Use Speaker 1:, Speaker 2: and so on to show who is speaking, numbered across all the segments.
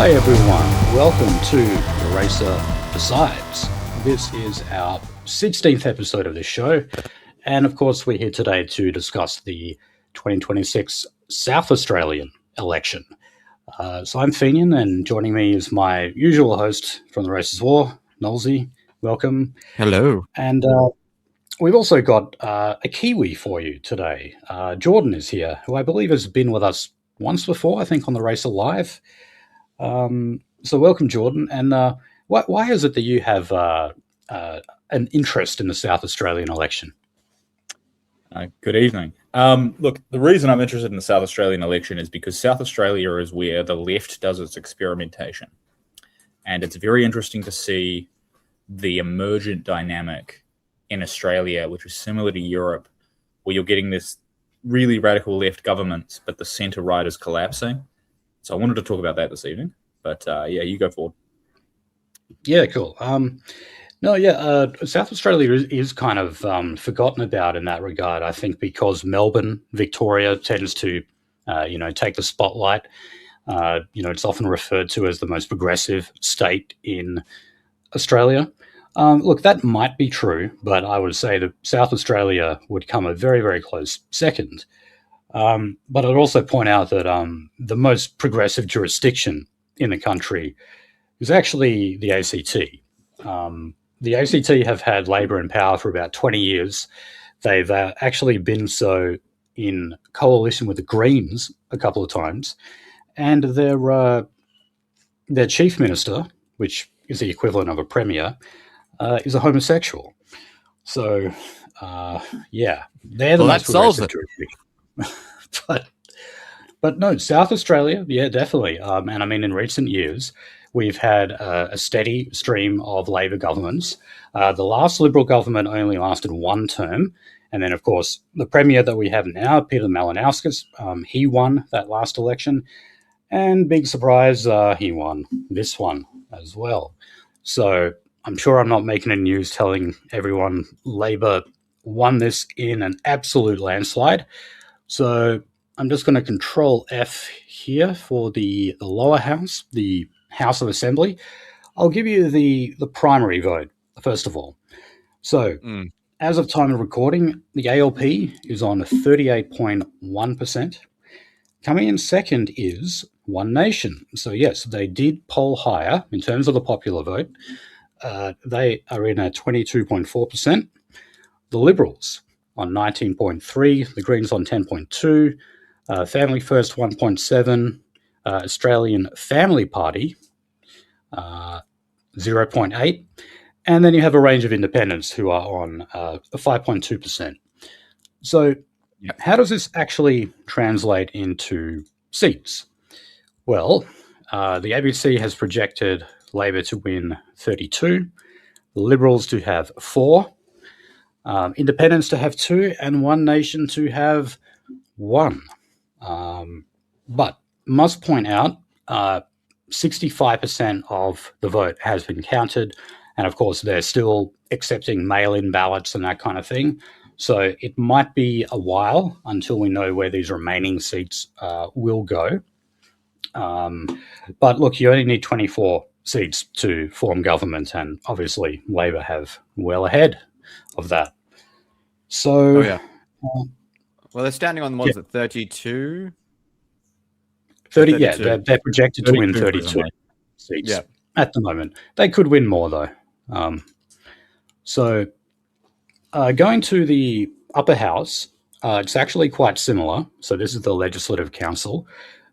Speaker 1: Hi everyone, welcome to The Racer Decides. This is our 16th episode of this show, and of course we're here today to discuss the 2026 South Australian election. So I'm Fenian, and joining me is my usual host from The Races War, Nolzy. Welcome.
Speaker 2: Hello.
Speaker 1: And we've also got a kiwi for you today. Jordan is here, who I believe has been with us once before, I think on The Racer Live. So welcome, Jordan. And why is it that you have an interest in the South Australian election?
Speaker 3: Good evening. Look, the reason I'm interested in the South Australian election is because South Australia is where the left does its experimentation. And it's very interesting to see the emergent dynamic in Australia, which is similar to Europe, where you're getting this really radical left government, but the centre-right is collapsing. So I wanted to talk about that this evening. But yeah, you go forward.
Speaker 1: Yeah, cool. South Australia is kind of forgotten about in that regard, I think, because Melbourne, Victoria tends to, take the spotlight. It's often referred to as the most progressive state in Australia. Look, that might be true, but I would say that South Australia would come a very, very close second. But I'd also point out that the most progressive jurisdiction in the country is actually the ACT. The ACT have had Labor in power for about 20 years. They've actually been so in coalition with the Greens a couple of times. And their chief minister, which is the equivalent of a premier, is a homosexual. So, they're the most progressive jurisdiction. But no, South Australia, yeah, definitely. And I mean, in recent years, we've had a steady stream of Labor governments. The last Liberal government only lasted one term. And then, of course, the Premier that we have now, Peter Malinauskas, he won that last election. And big surprise, he won this one as well. So I'm sure I'm not making any news telling everyone Labor won this in an absolute landslide. So I'm just going to Control F here for the lower house, the House of Assembly. I'll give you the primary vote, first of all. So, as of time of recording, the ALP is on 38.1%. Coming in second is One Nation. So, yes, they did poll higher in terms of the popular vote. They are in at 22.4%. The Liberals on 19.3%, the Greens on 10.2%. Family First 1.7, Australian Family Party 0.8, and then you have a range of independents who are on 5.2%. So How does this actually translate into seats? Well, the ABC has projected Labor to win 32, the Liberals to have 4, independents to have 2, and One Nation to have 1. But must point out, 65% of the vote has been counted, and of course they're still accepting mail-in ballots and that kind of thing. So it might be a while until we know where these remaining seats will go. But look, you only need 24 seats to form government, and obviously Labor have well ahead of that. So,
Speaker 2: well, they're standing on the ones at 32.
Speaker 1: 30, yeah, they're projected to win 32 seats at the moment. They could win more, though. Going to the upper house, it's actually quite similar. So this is the Legislative Council.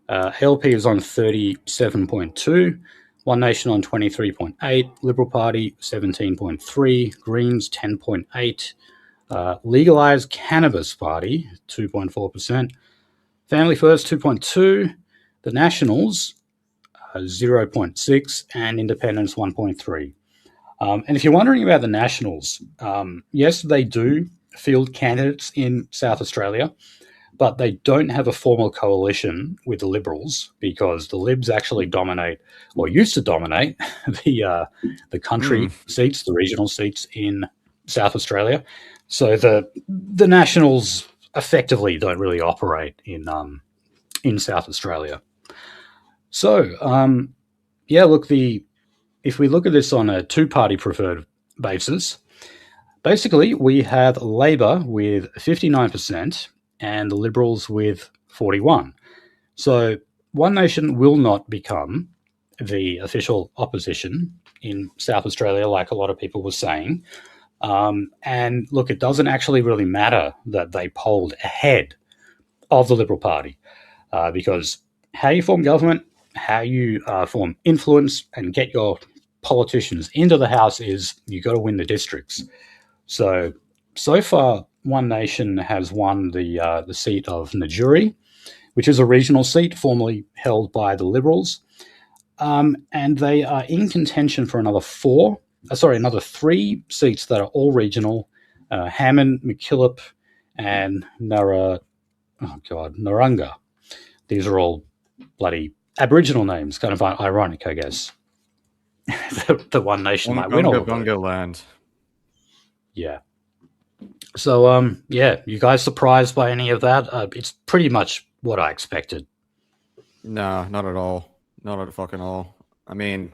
Speaker 1: ALP is on 37.2, One Nation on 23.8, Liberal Party 17.3, Greens 10.8, Legalised Cannabis Party 2.4%, Family First 2.2%, the Nationals 0.6%, and Independents 1.3%. And if you're wondering about the Nationals, yes, they do field candidates in South Australia, but they don't have a formal coalition with the Liberals because the Libs actually dominate, or used to dominate, the country seats, the regional seats in South Australia. So the Nationals effectively don't really operate in South Australia. So yeah, look, if we look at this on a two-party preferred basis, basically we have Labor with 59% and the Liberals with 41%. So One Nation will not become the official opposition in South Australia, like a lot of people were saying. And look, it doesn't actually really matter that they polled ahead of the Liberal Party, because how you form government, how you form influence and get your politicians into the House is you got to win the districts. So far, One Nation has won the seat of Najuri, which is a regional seat formerly held by the Liberals, and they are in contention for another three seats that are all regional: Hammond, McKillop, and Naranga. These are all bloody Aboriginal names, kind of ironic, I guess. the One Nation might win all of
Speaker 2: Bunga land.
Speaker 1: Yeah. So, yeah, you guys surprised by any of that? It's pretty much what I expected.
Speaker 2: No, not at all. Not at fucking all. I mean,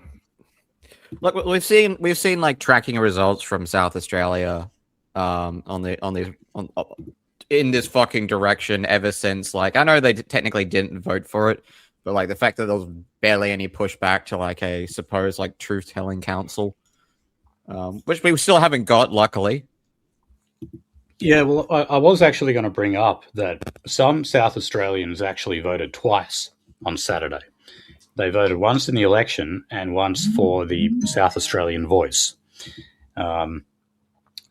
Speaker 2: look, we've seen like tracking results from South Australia, in this fucking direction ever since. Like, I know they technically didn't vote for it, but like the fact that there was barely any pushback to like a supposed like truth-telling council, which we still haven't got, luckily.
Speaker 1: Yeah, well, I was actually going to bring up that some South Australians actually voted twice on Saturday. They voted once in the election and once for the South Australian Voice.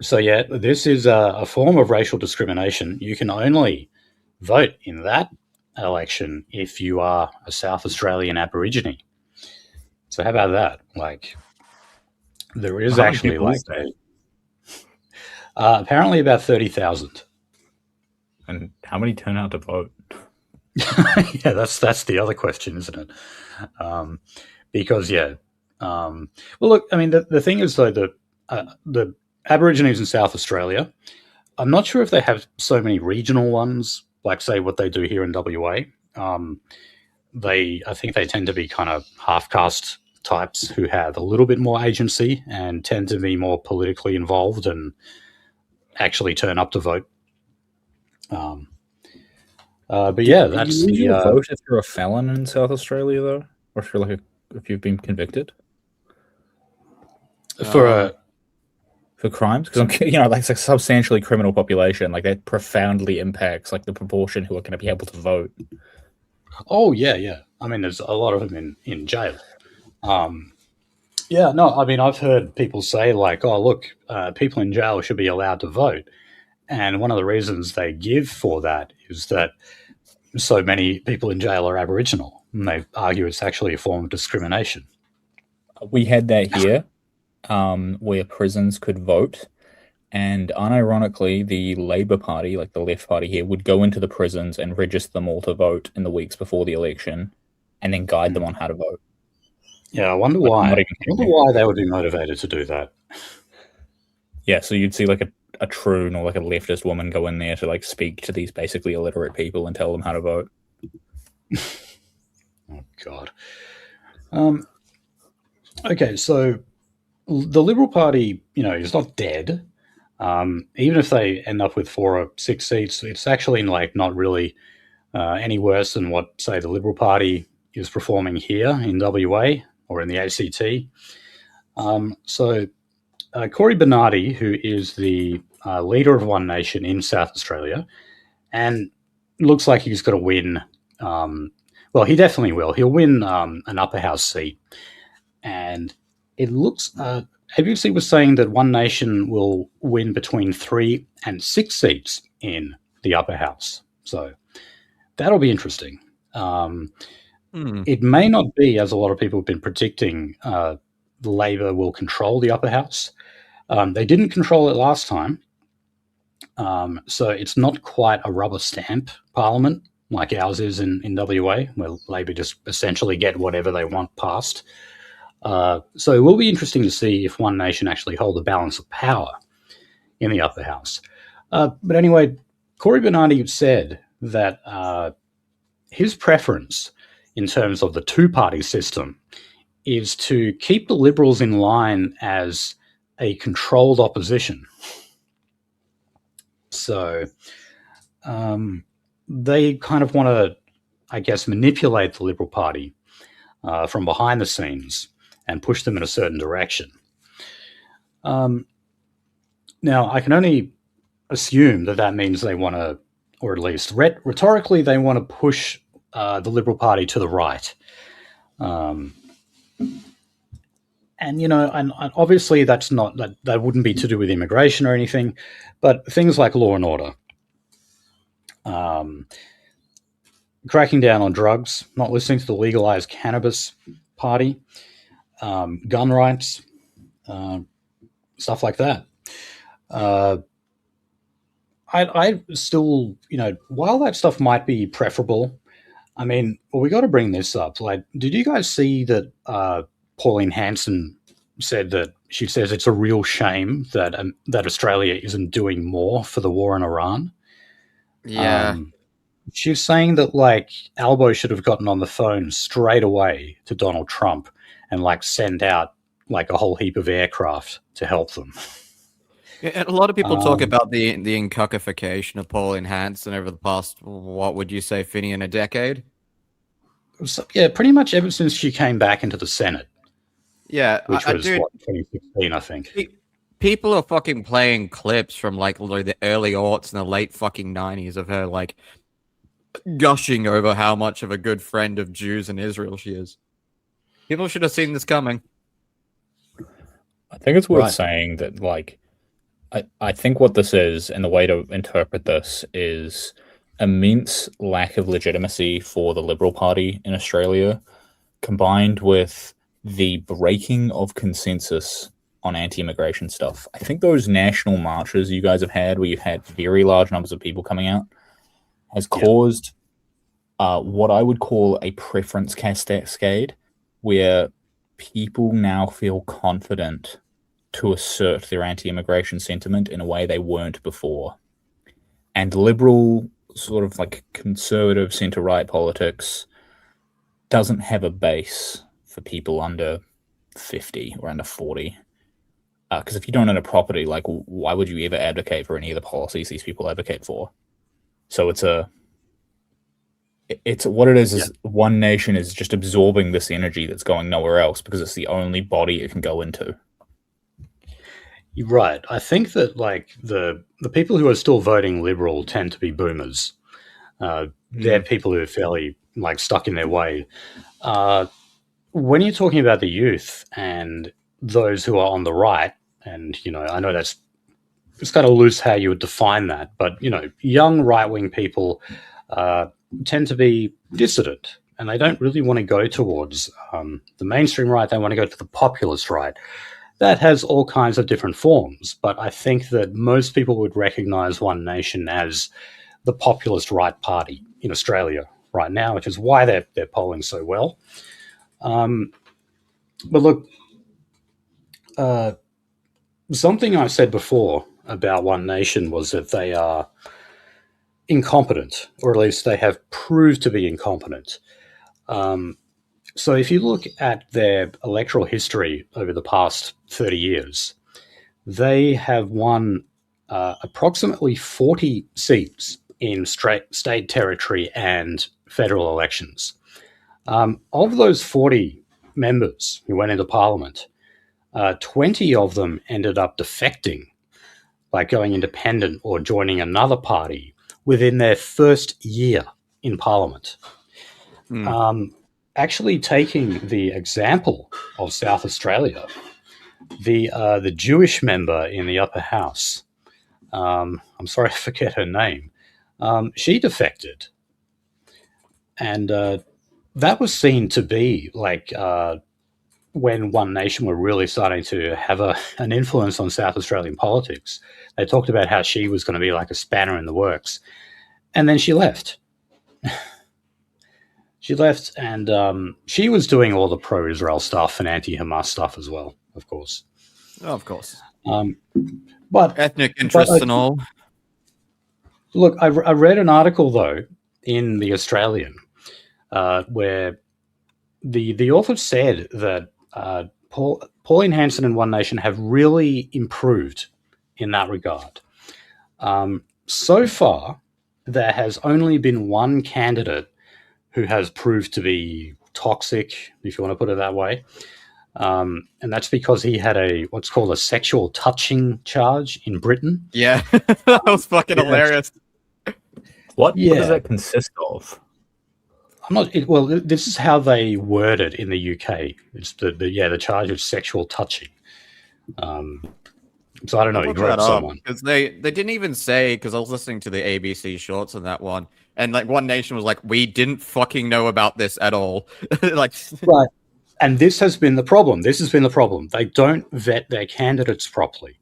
Speaker 1: So, yeah, this is a form of racial discrimination. You can only vote in that election if you are a South Australian Aborigine. So how about that? Like, there is actually like apparently about 30,000.
Speaker 3: And how many turn out to vote?
Speaker 1: Yeah, that's the other question, isn't it? Because well, look, I mean, the thing is though that the Aborigines in South Australia, I'm not sure if they have so many regional ones, like say what they do here in WA. I think they tend to be kind of half caste types who have a little bit more agency and tend to be more politically involved and actually turn up to vote. But yeah, that's
Speaker 3: you usually vote if you're a felon in South Australia, though, or if you're if you've been convicted
Speaker 1: for
Speaker 3: crimes, because like it's a substantially criminal population. Like that profoundly impacts like the proportion who are going to be able to vote.
Speaker 1: Oh yeah. I mean, there's a lot of them in jail. Yeah, no, I mean, I've heard people say like, "Oh, look, people in jail should be allowed to vote," and one of the reasons they give for that is that so many people in jail are Aboriginal, and they argue it's actually a form of discrimination.
Speaker 3: We had that here, where prisons could vote, and unironically, the Labor Party, like the left party here, would go into the prisons and register them all to vote in the weeks before the election, and then guide them on how to vote.
Speaker 1: Yeah, I wonder why. I wonder why they would be motivated to do that.
Speaker 3: Yeah, so you'd see like a troon or like a leftist woman go in there to like speak to these basically illiterate people and tell them how to vote.
Speaker 1: Oh God. Okay, so the Liberal Party, is not dead. Even if they end up with 4 or 6 seats, it's actually like not really any worse than what, say, the Liberal Party is performing here in WA or in the ACT. So Cory Bernardi, who is the leader of One Nation in South Australia, and looks like he's going to win. Well, he definitely will. He'll win an upper house seat. And it looks, ABC was saying that One Nation will win between 3 and 6 seats in the upper house. So that'll be interesting. It may not be, as a lot of people have been predicting, Labor will control the upper house. They didn't control it last time. So it's not quite a rubber stamp parliament like ours is in WA, where Labor just essentially get whatever they want passed. So it will be interesting to see if One Nation actually hold the balance of power in the upper house. But anyway, Cory Bernardi said that his preference in terms of the two-party system is to keep the Liberals in line as a controlled opposition. So they kind of want to, I guess, manipulate the Liberal Party from behind the scenes and push them in a certain direction. Now, I can only assume that means they want to, or at least rhetorically, they want to push the Liberal Party to the right. And, and obviously that's not, that wouldn't be to do with immigration or anything, but things like law and order, cracking down on drugs, not listening to the legalized cannabis party, gun rights, stuff like that. I still, while that stuff might be preferable, I mean, well, we got to bring this up. Like, did you guys see that Pauline Hanson said that she says it's a real shame that that Australia isn't doing more for the war in Iran?
Speaker 2: Yeah.
Speaker 1: She's saying that, like, Albo should have gotten on the phone straight away to Donald Trump and, like, send out, like, a whole heap of aircraft to help them.
Speaker 2: Yeah, and a lot of people talk about the incuckification of Pauline Hanson over the past, what would you say, Fenian, a decade?
Speaker 1: So, yeah, pretty much ever since she came back into the Senate.
Speaker 2: Yeah,
Speaker 1: which was, 2016, I think.
Speaker 2: People are fucking playing clips from, like, the early aughts and the late fucking 90s of her, like, gushing over how much of a good friend of Jews and Israel she is. People should have seen this coming.
Speaker 3: I think it's worth saying that, like, I think what this is, and the way to interpret this, is immense lack of legitimacy for the Liberal Party in Australia, combined with the breaking of consensus on anti-immigration stuff. I think those national marches you guys have had, where you've had very large numbers of people coming out, has caused what I would call a preference cascade, where people now feel confident to assert their anti-immigration sentiment in a way they weren't before. And liberal, sort of like conservative centre-right politics doesn't have a base for people under 50 or under 40. Because if you don't own a property, like, why would you ever advocate for any of the policies these people advocate for? So it's what it is one nation is just absorbing this energy that's going nowhere else because it's the only body it can go into.
Speaker 1: You're right. I think that, like, the people who are still voting Liberal tend to be boomers. They're people who are fairly, like, stuck in their way. When you're talking about the youth and those who are on the right, and, I know it's kind of loose how you would define that, but, young right-wing people tend to be dissident, and they don't really want to go towards the mainstream right. They want to go to the populist right. That has all kinds of different forms, but I think that most people would recognize One Nation as the populist right party in Australia right now, which is why they're polling so well. But look, something I said before about One Nation was that they are incompetent, or at least they have proved to be incompetent. So if you look at their electoral history over the past 30 years, they have won approximately 40 seats in state, territory, and federal elections. Of those 40 members who went into Parliament, 20 of them ended up defecting by going independent or joining another party within their first year in Parliament. Actually, taking the example of South Australia, the Jewish member in the upper house, I'm sorry, I forget her name, she defected. And that was seen to be like when One Nation were really starting to have an influence on South Australian politics. They talked about how she was going to be like a spanner in the works. And then she left. She left, and she was doing all the pro-Israel stuff and anti-Hamas stuff as well, of course.
Speaker 2: Oh, of course.
Speaker 1: But
Speaker 2: ethnic interests and all.
Speaker 1: Look, I read an article, though, in The Australian, where the author said that Pauline Hanson and One Nation have really improved in that regard. So far, there has only been one candidate who has proved to be toxic, if you want to put it that way. And that's because he had what's called a sexual touching charge in Britain.
Speaker 2: Yeah, that was fucking hilarious.
Speaker 3: What does that consist of?
Speaker 1: I'm not. Well, this is how they word it in the UK. It's the charge of sexual touching. So I don't know. He grabbed someone
Speaker 2: because they didn't even say, because I was listening to the ABC shorts on that one, and like One Nation was like, we didn't fucking know about this at all. Like,
Speaker 1: right. And this has been the problem. They don't vet their candidates properly.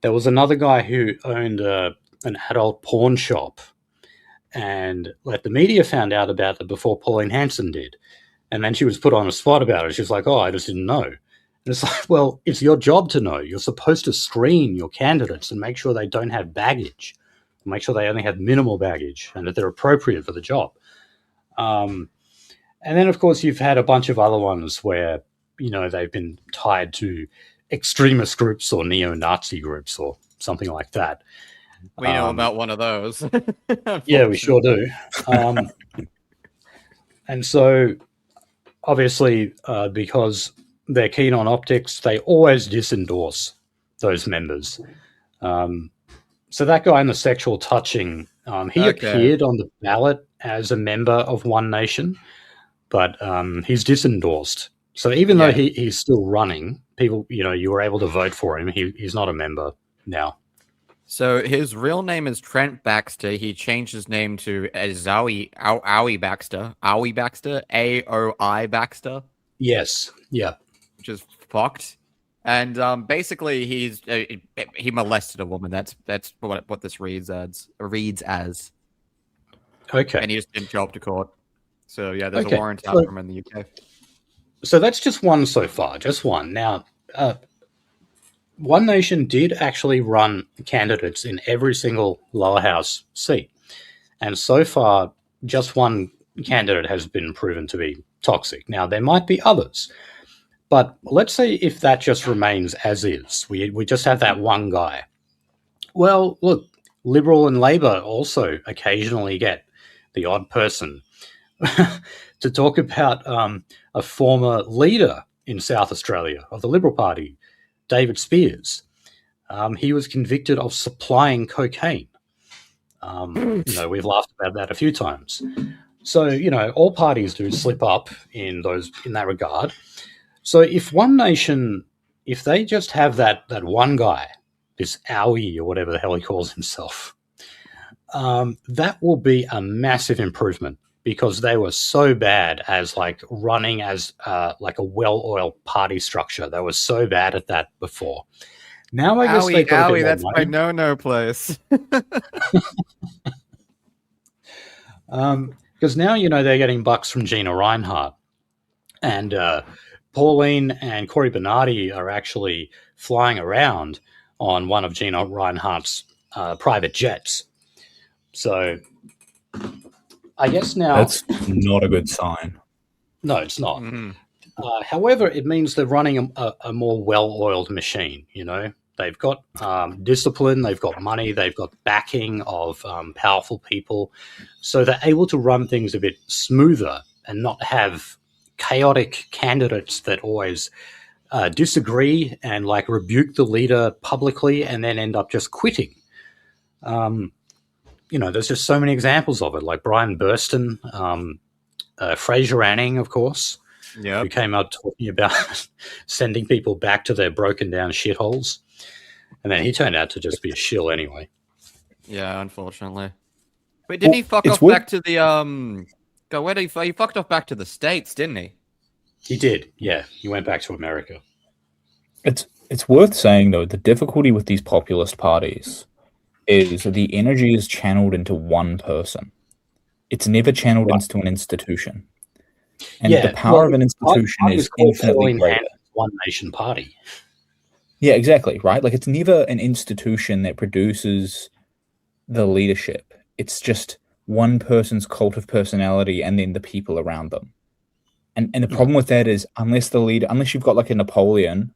Speaker 1: There was another guy who owned an adult porn shop, and the media found out about it before Pauline Hanson did. And then she was put on a spot about it. She was like, oh, I just didn't know. And it's like, well, it's your job to know. You're supposed to screen your candidates and make sure they don't have baggage, make sure they only have minimal baggage and that they're appropriate for the job. And then, of course, you've had a bunch of other ones where, they've been tied to extremist groups or neo-Nazi groups or something like that.
Speaker 2: We know about one of those.
Speaker 1: Yeah, we sure do. And so, obviously, because they're keen on optics, they always disendorse those members. So that guy in the sexual touching, he appeared on the ballot as a member of One Nation, but he's disendorsed. So even though he's still running, people, you were able to vote for him. He's not a member now.
Speaker 2: So his real name is Trent Baxter. He changed his name to Aoi Baxter. Aoi Baxter? A-O-I Baxter?
Speaker 1: Yes. Yeah.
Speaker 2: Which is fucked. And basically, he molested a woman. That's what this reads as.
Speaker 1: Okay.
Speaker 2: And he just didn't show up to court. So yeah, there's a warrant out from him in the UK.
Speaker 1: So that's just one so far. Just one. Now, One Nation did actually run candidates in every single lower house seat. And so far, just one candidate has been proven to be toxic. Now, there might be others. But let's say if that just remains as is, we just have that one guy. Well, look, Liberal and Labor also occasionally get the odd person to talk about a former leader in South Australia of the Liberal Party, David Spears. He was convicted of supplying cocaine. We've laughed about that a few times. So, all parties do slip up in that regard. So if One Nation, if they just have that one guy, this Owie or whatever the hell he calls himself, that will be a massive improvement, because they were so bad as running as a well-oiled party structure. They were so bad at that before. Now I guess they got a bit more
Speaker 2: that's
Speaker 1: money.
Speaker 2: my no-no place.
Speaker 1: Because now, they're getting bucks from Gina Rinehart. And Pauline and Cory Bernardi are actually flying around on one of Gina Rinehart's private jets. So I guess now...
Speaker 3: That's not a good sign.
Speaker 1: No, it's not.
Speaker 2: Mm-hmm.
Speaker 1: However, it means they're running a more well-oiled machine, They've got discipline, they've got money, they've got backing of powerful people. So they're able to run things a bit smoother and not have chaotic candidates that always disagree and rebuke the leader publicly and then end up just quitting. There's just so many examples of it, like Brian Burston, Fraser Anning, of course, who came out talking about sending people back to their broken down shitholes. And then he turned out to just be a shill anyway.
Speaker 2: Yeah, unfortunately. Wait, didn't he fuck off back to the he fucked off back to the States, didn't he?
Speaker 1: He did, yeah. He went back to America.
Speaker 3: It's worth saying, though, the difficulty with these populist parties is the energy is channeled into one person. It's never channeled into an institution. And the power of an institution is infinitely greater.
Speaker 1: One Nation party.
Speaker 3: Yeah, exactly, right? It's never an institution that produces the leadership. It's just one person's cult of personality and then the people around them. And the problem with that is unless you've got like a Napoleon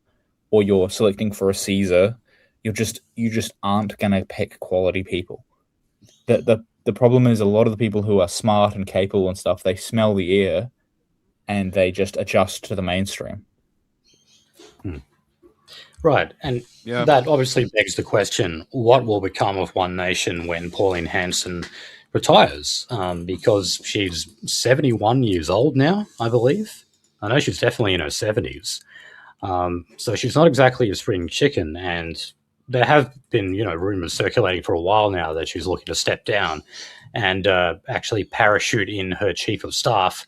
Speaker 3: or you're selecting for a Caesar, you just aren't gonna pick quality people. The problem is a lot of the people who are smart and capable and stuff, they smell the air and they just adjust to the mainstream.
Speaker 1: Right. And
Speaker 2: Yeah.
Speaker 1: that obviously begs the question, what will become of One Nation when Pauline Hanson retires? Because she's 71 years old now, I believe. I know she's definitely in her 70s. So she's not exactly a spring chicken. And there have been, rumors circulating for a while now that she's looking to step down and actually parachute in her chief of staff,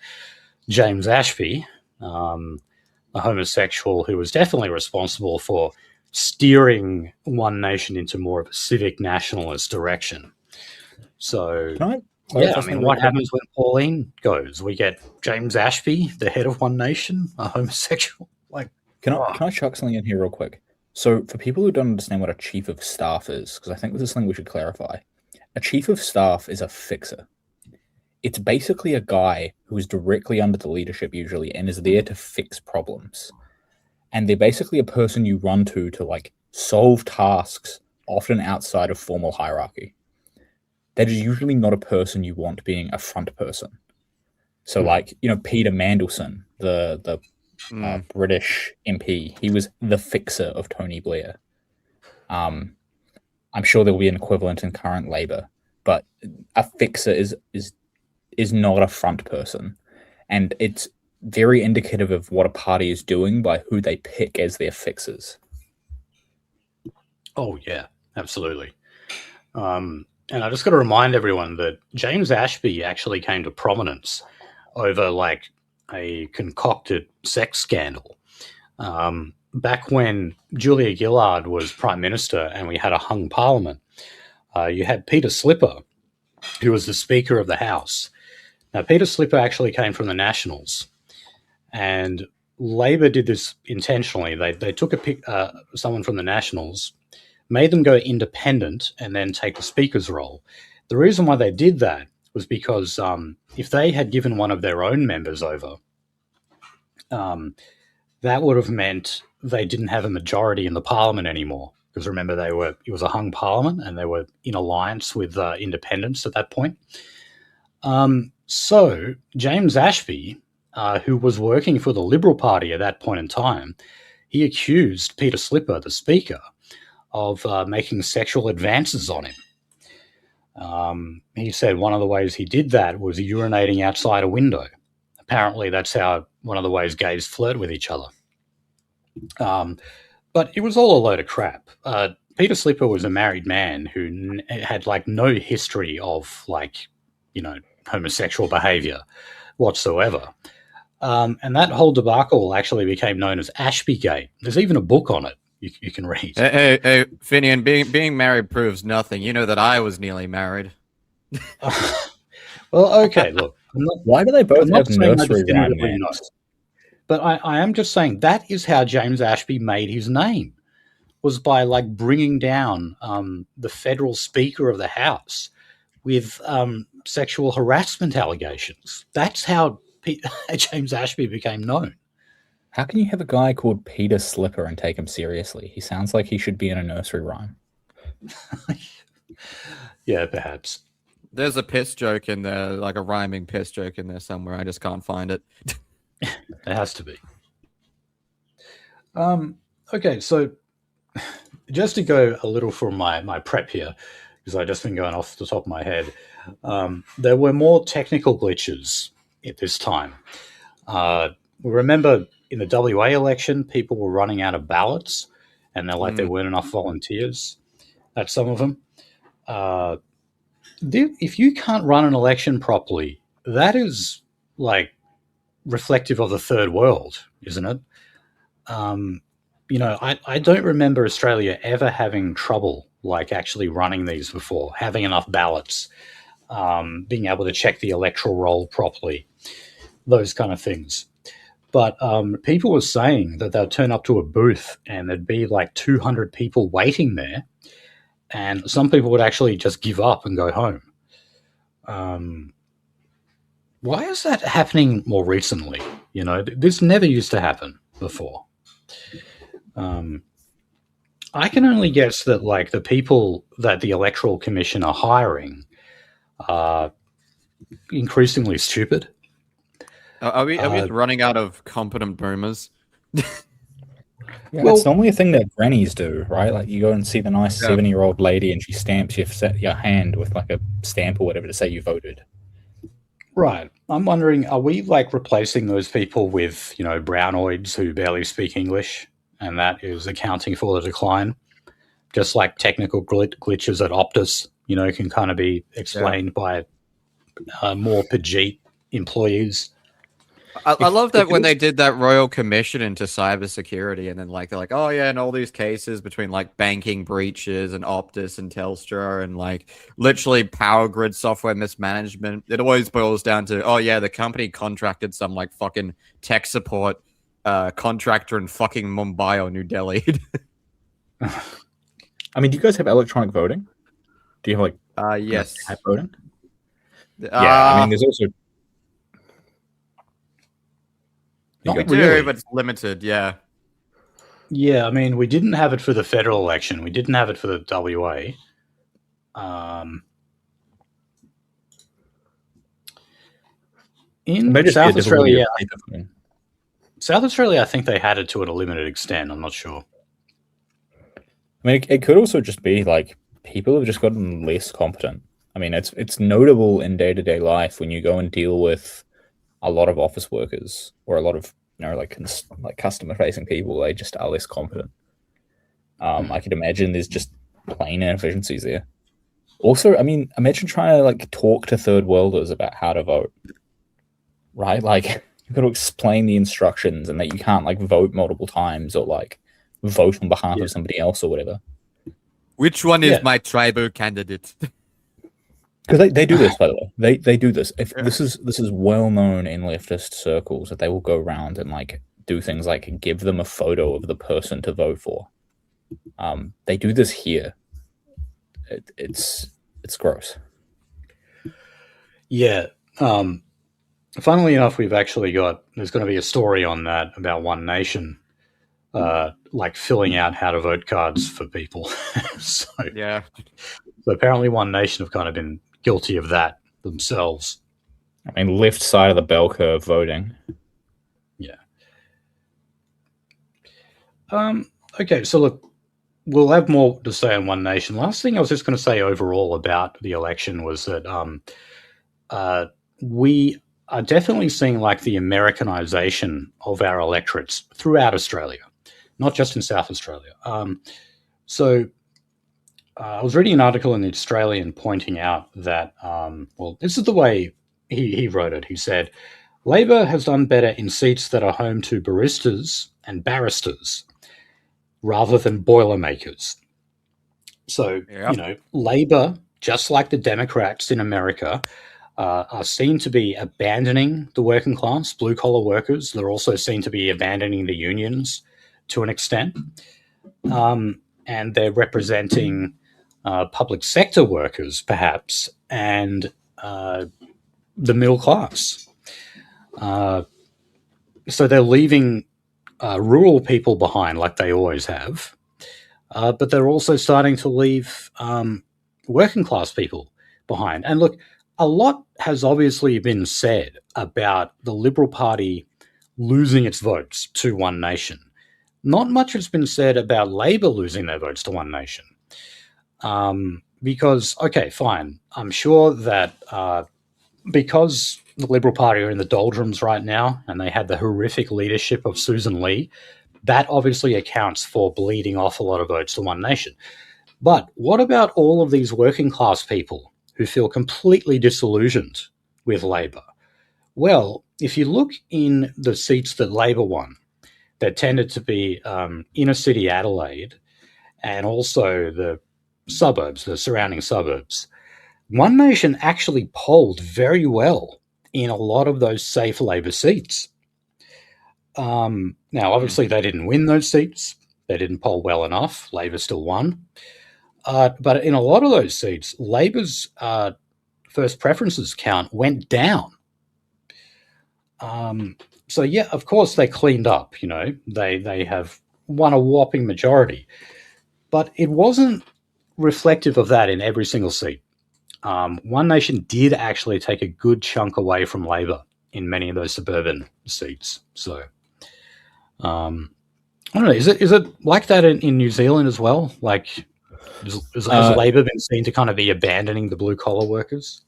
Speaker 1: James Ashby, a homosexual who was definitely responsible for steering One Nation into more of a civic nationalist direction. So, what happens when Pauline goes? We get James Ashby, the head of One Nation, a homosexual.
Speaker 3: Can I chuck something in here real quick? So, for people who don't understand what a chief of staff is, because I think this is something we should clarify, a chief of staff is a fixer. It's basically a guy who is directly under the leadership usually and is there to fix problems. And they're basically a person you run to like solve tasks, often outside of formal hierarchy. That is usually not a person you want being a front person. So Peter Mandelson, the British MP, he was the fixer of Tony Blair. I'm sure there will be an equivalent in current Labour, but a fixer is not a front person, and it's very indicative of what a party is doing by who they pick as their fixers.
Speaker 1: Oh yeah, absolutely. And I just got to remind everyone that James Ashby actually came to prominence over like a concocted sex scandal. Back when Julia Gillard was Prime Minister and we had a hung parliament, you had Peter Slipper, who was the Speaker of the House. Now, Peter Slipper actually came from the Nationals, and Labor did this intentionally. They took someone from the Nationals, made them go independent, and then take the Speaker's role. The reason why they did that was because if they had given one of their own members over, that would have meant they didn't have a majority in the Parliament anymore. Because remember, it was a hung Parliament, and they were in alliance with independents at that point. So James Ashby, who was working for the Liberal Party at that point in time, he accused Peter Slipper, the Speaker, of making sexual advances on him. He said one of the ways he did that was urinating outside a window. Apparently, that's how one of the ways gays flirt with each other. But it was all a load of crap. Peter Slipper was a married man who had no history of homosexual behaviour whatsoever. And that whole debacle actually became known as Ashbygate. There's even a book on it you can read.
Speaker 2: Hey, Fenian, being married proves nothing. You know that I was nearly married.
Speaker 1: Well, okay, look.
Speaker 3: Why do they both have nursery rhyme names?
Speaker 1: But I am just saying that is how James Ashby made his name, was by bringing down the federal Speaker of the House with sexual harassment allegations. That's how James Ashby became known.
Speaker 3: How can you have a guy called Peter Slipper and take him seriously? He sounds like he should be in a nursery rhyme.
Speaker 1: Yeah, perhaps.
Speaker 2: There's a piss joke in there, like a rhyming piss joke in there somewhere. I just can't find it.
Speaker 1: It has to be. Okay, so just to go a little from my prep here, because I've just been going off the top of my head, there were more technical glitches at this time. Remember in the WA election, people were running out of ballots, and there weren't enough volunteers. That's some of them. If you can't run an election properly, that is reflective of the third world, isn't it? I don't remember Australia ever having trouble actually running these before, having enough ballots, being able to check the electoral roll properly, those kind of things. But people were saying that they'd turn up to a booth and there'd be 200 people waiting there, and some people would actually just give up and go home. why is that happening more recently? This never used to happen before. I can only guess that like the people that the Electoral Commission are hiring are increasingly stupid.
Speaker 2: Are we just running out of competent boomers?
Speaker 3: Yeah,
Speaker 1: Well-
Speaker 3: it's normally a thing that grannies do, right? Like you go and see the nice
Speaker 2: Yeah.
Speaker 3: 70-year-old lady and she stamps your hand with like a stamp or whatever to say you voted.
Speaker 1: Right. I'm wondering, are we like replacing those people with, brownoids who barely speak English, and that is accounting for the decline? Just like technical glitches at Optus, can kind of be explained by more Pajit employees.
Speaker 2: I love that when they did that royal commission into cybersecurity, and then like they're like, oh yeah, and all these cases between like banking breaches and Optus and Telstra and like literally power grid software mismanagement. It always boils down to, oh yeah, the company contracted some like fucking tech support contractor in fucking Mumbai or New Delhi.
Speaker 3: I mean, do you guys have electronic voting? Do you have like
Speaker 2: yes,
Speaker 3: tap voting? Yeah, I mean, there's also
Speaker 1: Not
Speaker 2: we
Speaker 1: really.
Speaker 2: do, but it's limited. Yeah.
Speaker 1: Yeah, I mean, we didn't have it for the federal election. We didn't have it for the WA. In
Speaker 3: maybe just be a
Speaker 1: South
Speaker 3: difficulty
Speaker 1: Australia,
Speaker 3: of paper voting.
Speaker 1: South Australia, I think they had it to a limited extent. I'm not sure.
Speaker 3: I mean, it could also just be like people have just gotten less competent. I mean, it's notable in day-to-day life when you go and deal with a lot of office workers or a lot of like customer-facing people. They just are less competent. I could imagine there's just plain inefficiencies there. Also, I mean, imagine trying to like talk to third worlders about how to vote, right? Like you've got to explain the instructions and that you can't like vote multiple times or like vote on behalf of somebody else or whatever.
Speaker 2: Which one is my tribal candidate?
Speaker 3: Because they do this, by the way. They do this. This is well known in leftist circles that they will go around and like do things like give them a photo of the person to vote for. They do this here. It's gross.
Speaker 1: Yeah. Funnily enough, there's going to be a story on that about One Nation, like filling out how to vote cards for people. So apparently One Nation have kind of been guilty of that themselves.
Speaker 3: I mean, left side of the bell curve voting.
Speaker 1: Yeah. Okay, so look, we'll have more to say on One Nation. Last thing I was just going to say overall about the election was that we are definitely seeing like the Americanisation of our electorates throughout Australia, not just in South Australia. I was reading an article in the Australian pointing out that, this is the way he wrote it. He said, Labor has done better in seats that are home to baristas and barristers rather than Boilermakers. So, Labor, just like the Democrats in America, are seen to be abandoning the working class, blue-collar workers. They're also seen to be abandoning the unions to an extent. And they're representing public sector workers, perhaps, and the middle class. So they're leaving rural people behind, like they always have, but they're also starting to leave working class people behind. And look, a lot has obviously been said about the Liberal Party losing its votes to One Nation. Not much has been said about Labor losing their votes to One Nation. Because, okay, fine. I'm sure that because the Liberal Party are in the doldrums right now and they had the horrific leadership of Susan Lee, that obviously accounts for bleeding off a lot of votes to One Nation. But what about all of these working class people who feel completely disillusioned with Labor? Well, if you look in the seats that Labor won, that tended to be inner city Adelaide and also the suburbs, the surrounding suburbs, One Nation actually polled very well in a lot of those safe Labor seats. Now, obviously, they didn't win those seats. They didn't poll well enough. Labor still won. But in a lot of those seats, Labor's first preferences count went down So yeah, of course they cleaned up. They have won a whopping majority, but it wasn't reflective of that in every single seat. One Nation did actually take a good chunk away from Labor in many of those suburban seats. So I don't know. Is it like that in New Zealand as well? Like, has Labor been seen to kind of be abandoning the blue collar workers?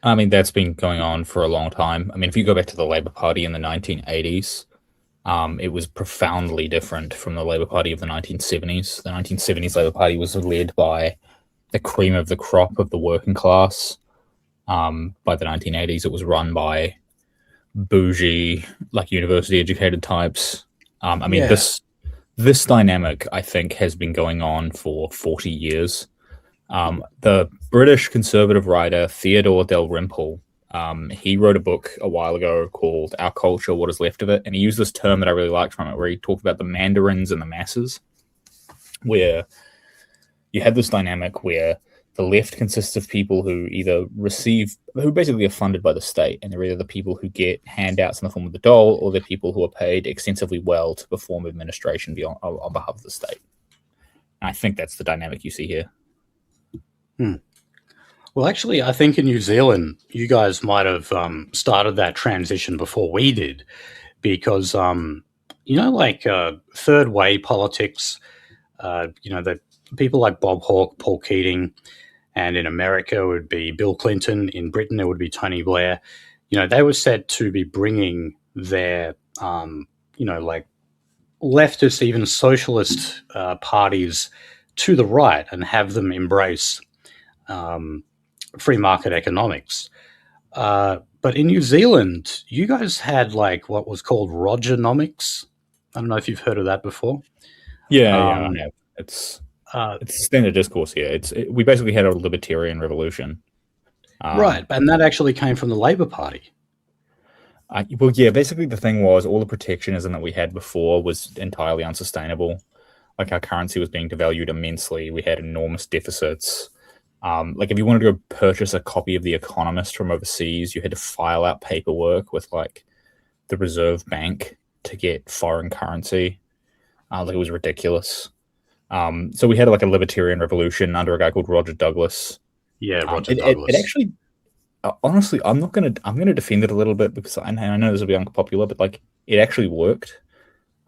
Speaker 3: I mean, that's been going on for a long time. I mean, if you go back to the Labour Party in the 1980s, it was profoundly different from the Labour Party of the 1970s. The 1970s Labour Party was led by the cream of the crop of the working class. By the 1980s, it was run by bougie, like university-educated types. I mean,
Speaker 1: Yeah.
Speaker 3: this dynamic, I think, has been going on for 40 years. The British conservative writer Theodore Dalrymple, he wrote a book a while ago called Our Culture, What Is Left of It, and he used this term that I really liked from it, where he talked about the mandarins and the masses, where you have this dynamic where the left consists of people who basically are funded by the state, and they're either the people who get handouts in the form of the dole, or they're people who are paid extensively well to perform administration on behalf of the state. And I think that's the dynamic you see here.
Speaker 1: Well, actually, I think in New Zealand, you guys might have started that transition before we did, because like third way politics. The people like Bob Hawke, Paul Keating, and in America it would be Bill Clinton. In Britain, it would be Tony Blair. They were said to be bringing their, like leftist, even socialist parties to the right and have them embrace free market economics. But in New Zealand, you guys had like what was called Rogernomics. I don't know if you've heard of that before.
Speaker 3: Yeah, I have. It's standard discourse here. We basically had a libertarian revolution.
Speaker 1: Right, and that actually came from the Labor Party.
Speaker 3: Well, yeah, basically the thing was all the protectionism that we had before was entirely unsustainable. Like our currency was being devalued immensely. We had enormous deficits. Like if you wanted to go purchase a copy of The Economist from overseas, you had to file out paperwork with like the Reserve Bank to get foreign currency. Like it was ridiculous. So we had like a libertarian revolution under a guy called Roger Douglas.
Speaker 1: Yeah, Roger Douglas.
Speaker 3: It actually, honestly, I'm gonna defend it a little bit because I know this will be unpopular, but like it actually worked.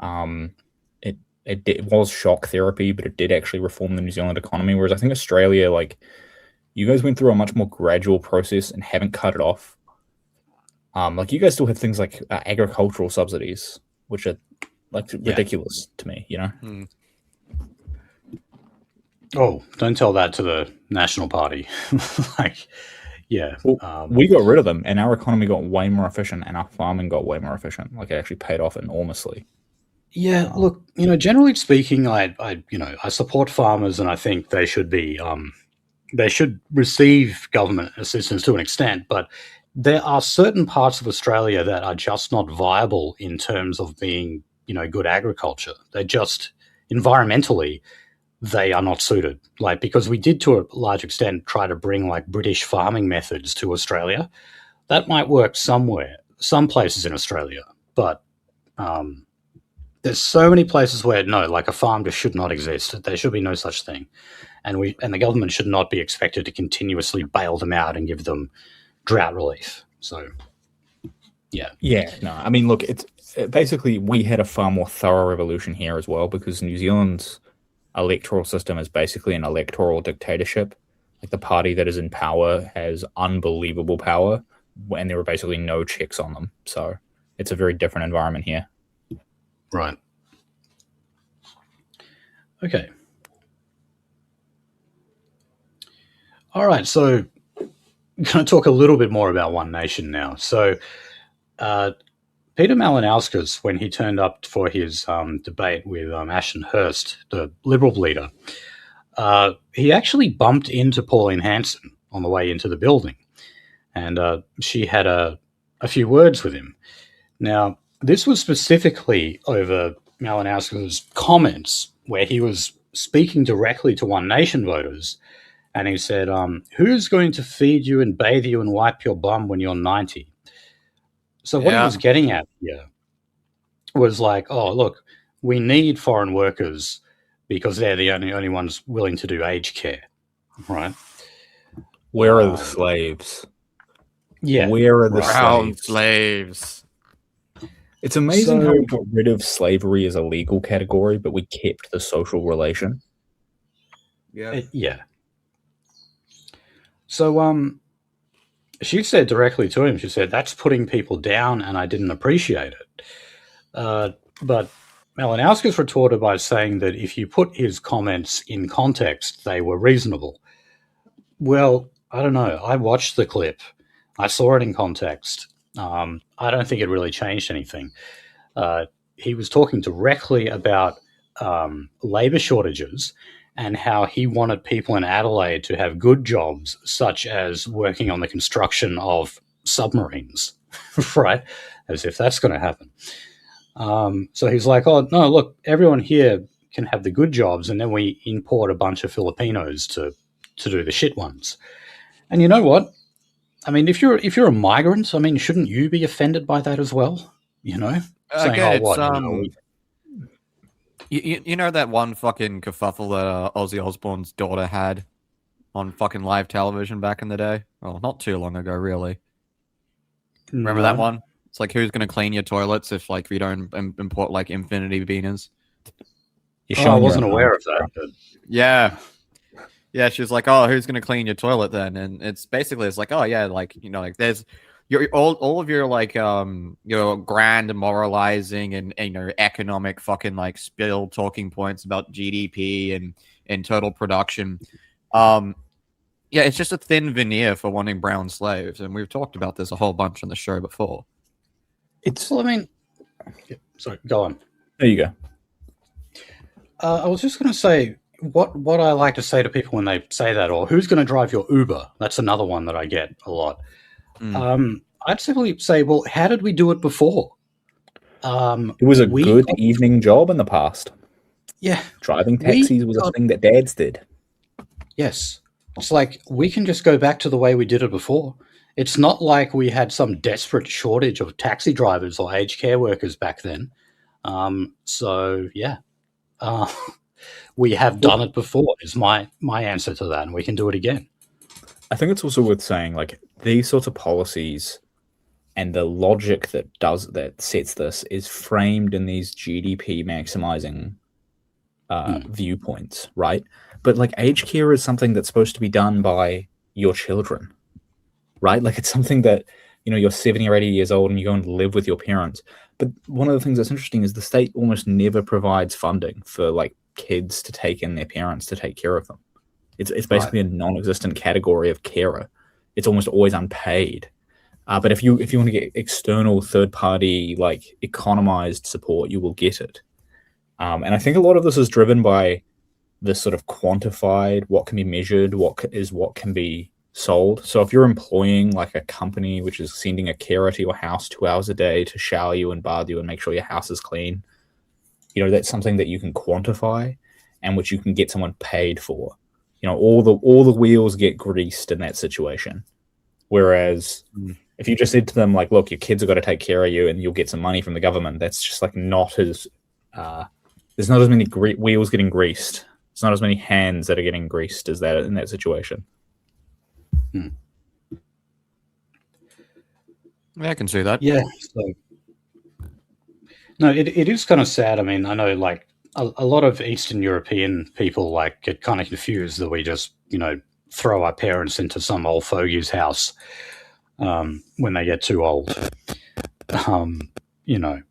Speaker 3: It was shock therapy, but it did actually reform the New Zealand economy. Whereas I think Australia, like you guys went through a much more gradual process and haven't cut it off. Like you guys still have things like agricultural subsidies, which are like ridiculous to me,
Speaker 1: Oh, don't tell that to the National Party.
Speaker 3: We got rid of them, and our economy got way more efficient, and our farming got way more efficient. Like it actually paid off enormously.
Speaker 1: Yeah, look, generally speaking, I support farmers, and I think they should be, they should receive government assistance to an extent. But there are certain parts of Australia that are just not viable in terms of being, good agriculture. They're just environmentally, they are not suited. Like because we did to a large extent try to bring like British farming methods to Australia. That might work somewhere, some places in Australia, but there's so many places where no, like a farm just should not exist. There should be no such thing, and the government should not be expected to continuously bail them out and give them drought relief. So,
Speaker 3: no. I mean, look, it's basically we had a far more thorough revolution here as well because New Zealand's electoral system is basically an electoral dictatorship. Like the party that is in power has unbelievable power, and there were basically no checks on them. So it's a very different environment here.
Speaker 1: Right. Okay. All right. So I'm going to talk a little bit more about One Nation now. So Peter Malinauskas, when he turned up for his debate with Ashton Hurst, the Liberal leader, he actually bumped into Pauline Hanson on the way into the building. And she had a few words with him. Now, this was specifically over Malinauskas' comments where he was speaking directly to One Nation voters. And he said, who's going to feed you and bathe you and wipe your bum when you're 90? So what he was getting at here was like, oh, look, we need foreign workers because they're the only ones willing to do aged care, right?
Speaker 3: Where are the slaves?
Speaker 1: Yeah.
Speaker 3: Where are the
Speaker 2: Brown
Speaker 3: slaves?
Speaker 2: slaves.
Speaker 3: It's amazing
Speaker 1: So-
Speaker 3: how we got rid of slavery as a legal category, but we kept the social relation.
Speaker 1: Yeah. So she said directly to him, she said, that's putting people down and I didn't appreciate it. But Malinauskas retorted by saying that if you put his comments in context, they were reasonable. Well, I don't know. I watched the clip. I saw it in context. I don't think it really changed anything. He was talking directly about labour shortages and how he wanted people in Adelaide to have good jobs, such as working on the construction of submarines, right? As if that's going to happen. So he's like, oh, no, look, everyone here can have the good jobs, and then we import a bunch of Filipinos to do the shit ones. And you know what? I mean, if you're a migrant, I mean, shouldn't you be offended by that as well? You know? Saying,
Speaker 2: Again,
Speaker 1: oh,
Speaker 2: it's,
Speaker 1: what? You know,
Speaker 2: you know that one fucking kerfuffle that Ozzy Osbourne's daughter had on fucking live television back in the day? Oh, not too long ago, really. Remember that one? It's like, who's going to clean your toilets if like you don't import like infinity beaners?
Speaker 1: I wasn't aware of that. But...
Speaker 2: Yeah. Yeah, she was like, oh, who's going to clean your toilet then? And it's basically, it's like, oh, yeah, like, you know, like there's all of your like your grand moralizing and you know economic fucking like spill talking points about GDP and total production. Yeah, it's just a thin veneer for wanting brown slaves, and we've talked about this a whole bunch on the show before.
Speaker 1: Well, I mean, sorry, go on.
Speaker 3: There you go.
Speaker 1: I was just going to say what I like to say to people when they say that, or who's going to drive your Uber? That's another one that I get a lot. I'd simply say, well, how did we do it before?
Speaker 3: It was a good evening job in the past.
Speaker 1: Yeah.
Speaker 3: Driving taxis was a thing that dads did.
Speaker 1: Yes. It's like we can just go back to the way we did it before. It's not like we had some desperate shortage of taxi drivers or aged care workers back then. So, yeah. We have done it before is my answer to that, and we can do it again.
Speaker 3: I think it's also worth saying, like, these sorts of policies and the logic that sets this is framed in these GDP maximizing viewpoints, right? But like aged care is something that's supposed to be done by your children, right? Like it's something that, you know, you're 70 or 80 years old and you go and live with your parents. But one of the things that's interesting is the state almost never provides funding for like kids to take in their parents to take care of them. It's basically a non-existent category of carer. It's almost always unpaid. But if you want to get external third-party like economized support, you will get it. And I think a lot of this is driven by this sort of quantified, what can be measured, what can be sold. So if you're employing like a company which is sending a carer to your house 2 hours a day to shower you and bath you and make sure your house is clean, you know, that's something that you can quantify and which you can get someone paid for. You know, all the wheels get greased in that situation. Whereas if you just said to them, like, look, your kids have got to take care of you and you'll get some money from the government, that's just like not as, there's not as many wheels getting greased. It's not as many hands that are getting greased as that in that situation.
Speaker 2: Yeah, I can see that.
Speaker 1: Yeah. So, no, it is kind of sad. I mean, I know like a lot of Eastern European people like get kind of confused that we just, you know, throw our parents into some old fogey's house when they get too old. You know,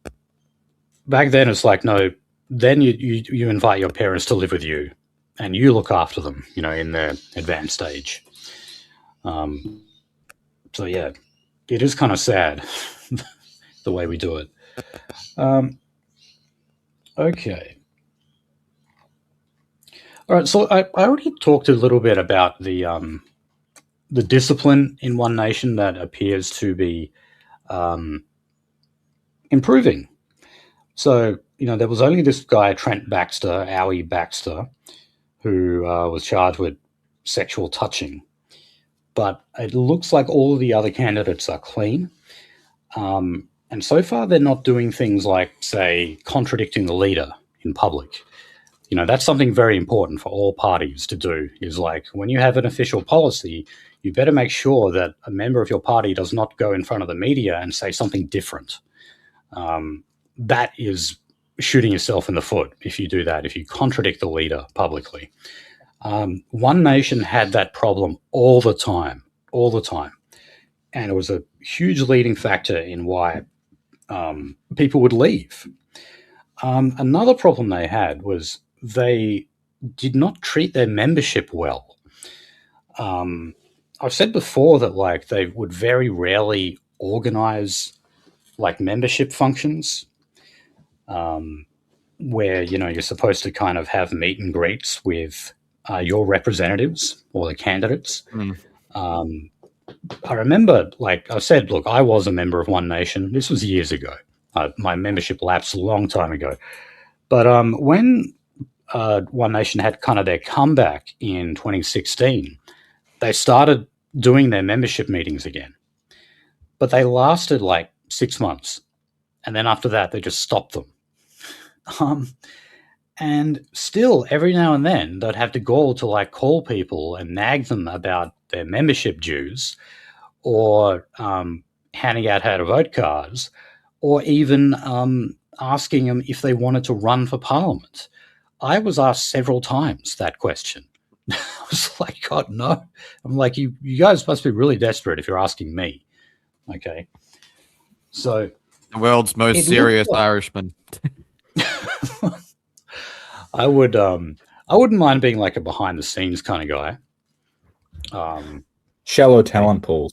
Speaker 1: back then it's like, no, then you invite your parents to live with you and you look after them, you know, in their advanced age. So yeah, it is kind of sad the way we do it. Okay. All right, so I already talked a little bit about the discipline in One Nation that appears to be improving. So, you know, there was only this guy, Trent Baxter, Owie Baxter, who was charged with sexual touching. But it looks like all of the other candidates are clean. And so far, they're not doing things like, say, contradicting the leader in public. That's something very important for all parties to do, is like when you have an official policy, you better make sure that a member of your party does not go in front of the media and say something different. That is shooting yourself in the foot if you do that, if you contradict the leader publicly. One Nation had that problem all the time. And it was a huge leading factor in why people would leave. Another problem they had was they did not treat their membership well. I've said before that like they would very rarely organize like membership functions, where you're supposed to kind of have meet and greets with your representatives or the candidates. I remember, like I said, look, I was a member of One Nation. This was years ago. My membership lapsed a long time ago. But when One Nation had kind of their comeback in 2016, they started doing their membership meetings again. But they lasted like 6 months. And then after that, they just stopped them. And still, every now and then, they'd have to go to like call people and nag them about their membership dues, or handing out how to vote cards, or even asking them if they wanted to run for parliament. I was asked several times that question. I was like, God, no. I'm like, you guys must be really desperate if you're asking me. Okay. So
Speaker 2: the world's most serious Irishman.
Speaker 1: I wouldn't mind being like a behind the scenes kind of guy.
Speaker 3: Shallow talent pools.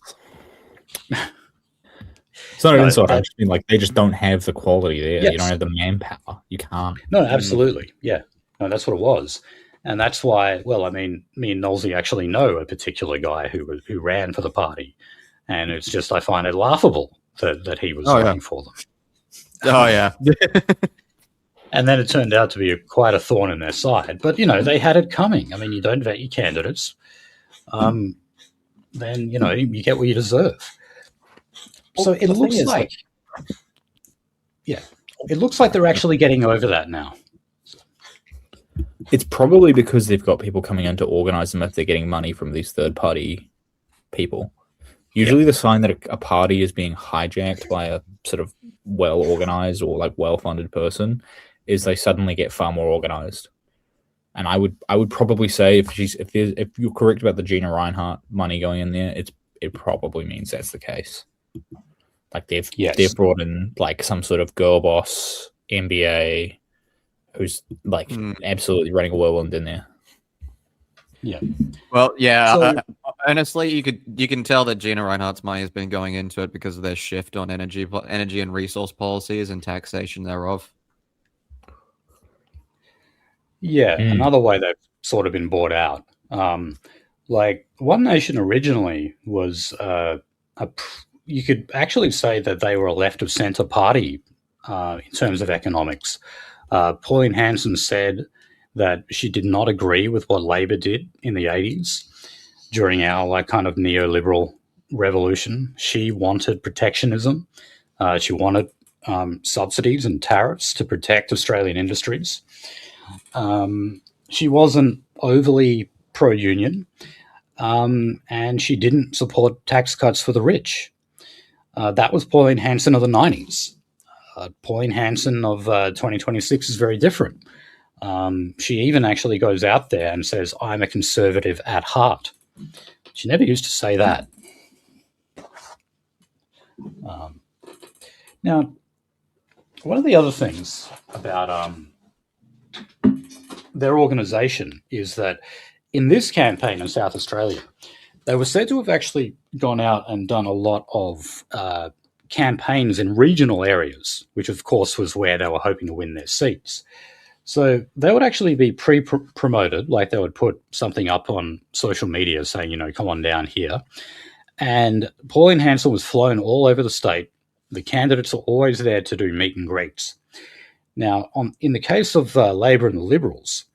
Speaker 3: It's not an insult. I just mean like they just don't have the quality there. Yes. You don't have the manpower. You can't.
Speaker 1: No, absolutely. Yeah. No, that's what it was. And that's why, well, I mean, me and Nolzy actually know a particular guy who ran for the party. And it's just, I find it laughable that he was running for them.
Speaker 2: Oh, yeah.
Speaker 1: And then it turned out to be quite a thorn in their side. But, they had it coming. I mean, you don't vet your candidates. Then, you get what you deserve. So it looks like, it looks like they're actually getting over that now.
Speaker 3: It's probably because they've got people coming in to organize them if they're getting money from these third-party people. Usually the sign that a party is being hijacked by a sort of well-organized or like well-funded person is they suddenly get far more organized. And I would probably say if you're correct about the Gina Rinehart money going in there, it probably means that's the case. Like they've brought in like some sort of girl boss MBA who's like absolutely running a whirlwind in there.
Speaker 1: Yeah.
Speaker 2: Well, yeah. So, honestly, you can tell that Gina Rinehart's money has been going into it because of their shift on energy and resource policies and taxation thereof.
Speaker 1: Yeah, another way they've sort of been bought out. Like One Nation originally was you could actually say that they were a left of centre party in terms of economics. Pauline Hanson said that she did not agree with what Labor did in the 80s during our like kind of neoliberal revolution. She wanted protectionism. She wanted subsidies and tariffs to protect Australian industries. She wasn't overly pro-union, and she didn't support tax cuts for the rich. That was Pauline Hanson of the 90s. Pauline Hanson of 2026 is very different. She even actually goes out there and says, I'm a conservative at heart. She never used to say that. Now, one of the other things about their organisation is that in this campaign in South Australia, they were said to have actually gone out and done a lot of campaigns in regional areas, which of course was where they were hoping to win their seats. So they would actually be pre-promoted, like they would put something up on social media saying, come on down here. And Pauline Hanson was flown all over the state. The candidates are always there to do meet and greets. Now, in the case of Labor and the Liberals,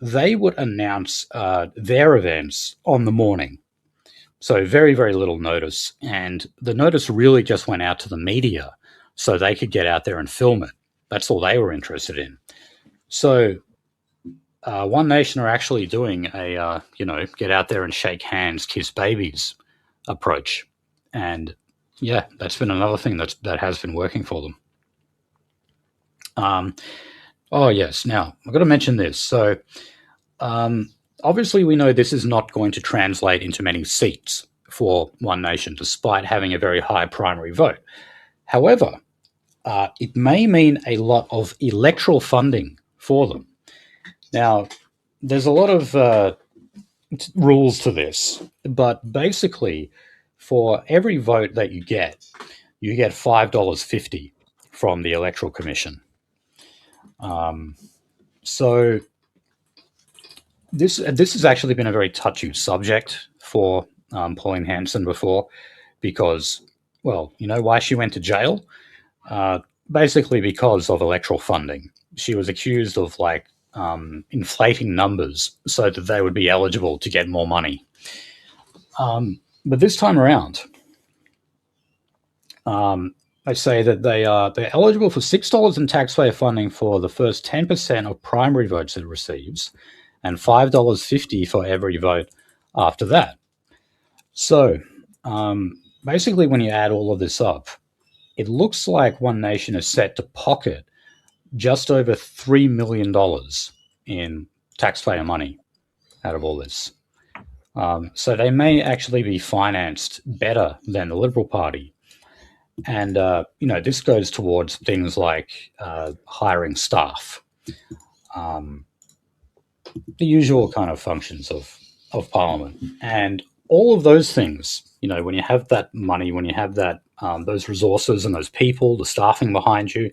Speaker 1: they would announce their events on the morning. So very, very little notice. And the notice really just went out to the media so they could get out there and film it. That's all they were interested in. So One Nation are actually doing a, get out there and shake hands, kiss babies approach. And yeah, that's been another thing that has been working for them. Oh, yes. Now, I've got to mention this. So obviously we know this is not going to translate into many seats for One Nation, despite having a very high primary vote. However, it may mean a lot of electoral funding for them. Now, there's a lot of rules to this, but basically, for every vote that you get $5.50 from the Electoral Commission. So this has actually been a very touchy subject for Pauline Hanson before, because, well, you know why she went to jail? Basically because of electoral funding. She was accused of inflating numbers so that they would be eligible to get more money. But this time around, they say that they're eligible for $6 in taxpayer funding for the first 10% of primary votes it receives, and $5.50 for every vote after that. So basically, when you add all of this up, it looks like One Nation is set to pocket just over $3 million in taxpayer money out of all this. So they may actually be financed better than the Liberal Party. And, this goes towards things like hiring staff, the usual kind of functions of Parliament. And all of those things, when you have that money, when you have that those resources and those people, the staffing behind you,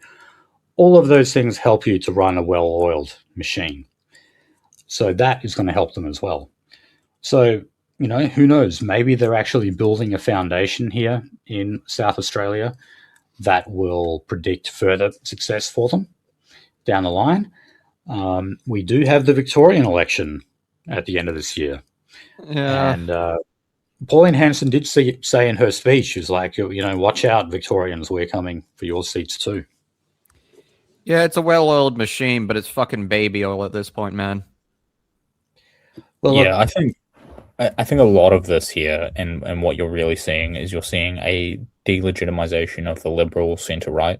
Speaker 1: all of those things help you to run a well-oiled machine. So that is going to help them as well. So, who knows? Maybe they're actually building a foundation here in South Australia that will predict further success for them down the line. We do have the Victorian election at the end of this year.
Speaker 2: Yeah.
Speaker 1: And Pauline Hanson did say in her speech, she was like, watch out, Victorians, we're coming for your seats too.
Speaker 2: Yeah, it's a well-oiled machine, but it's fucking baby oil at this point, man.
Speaker 3: Well, yeah, I think a lot of this here, and what you're really seeing is you're seeing a delegitimization of the liberal centre-right.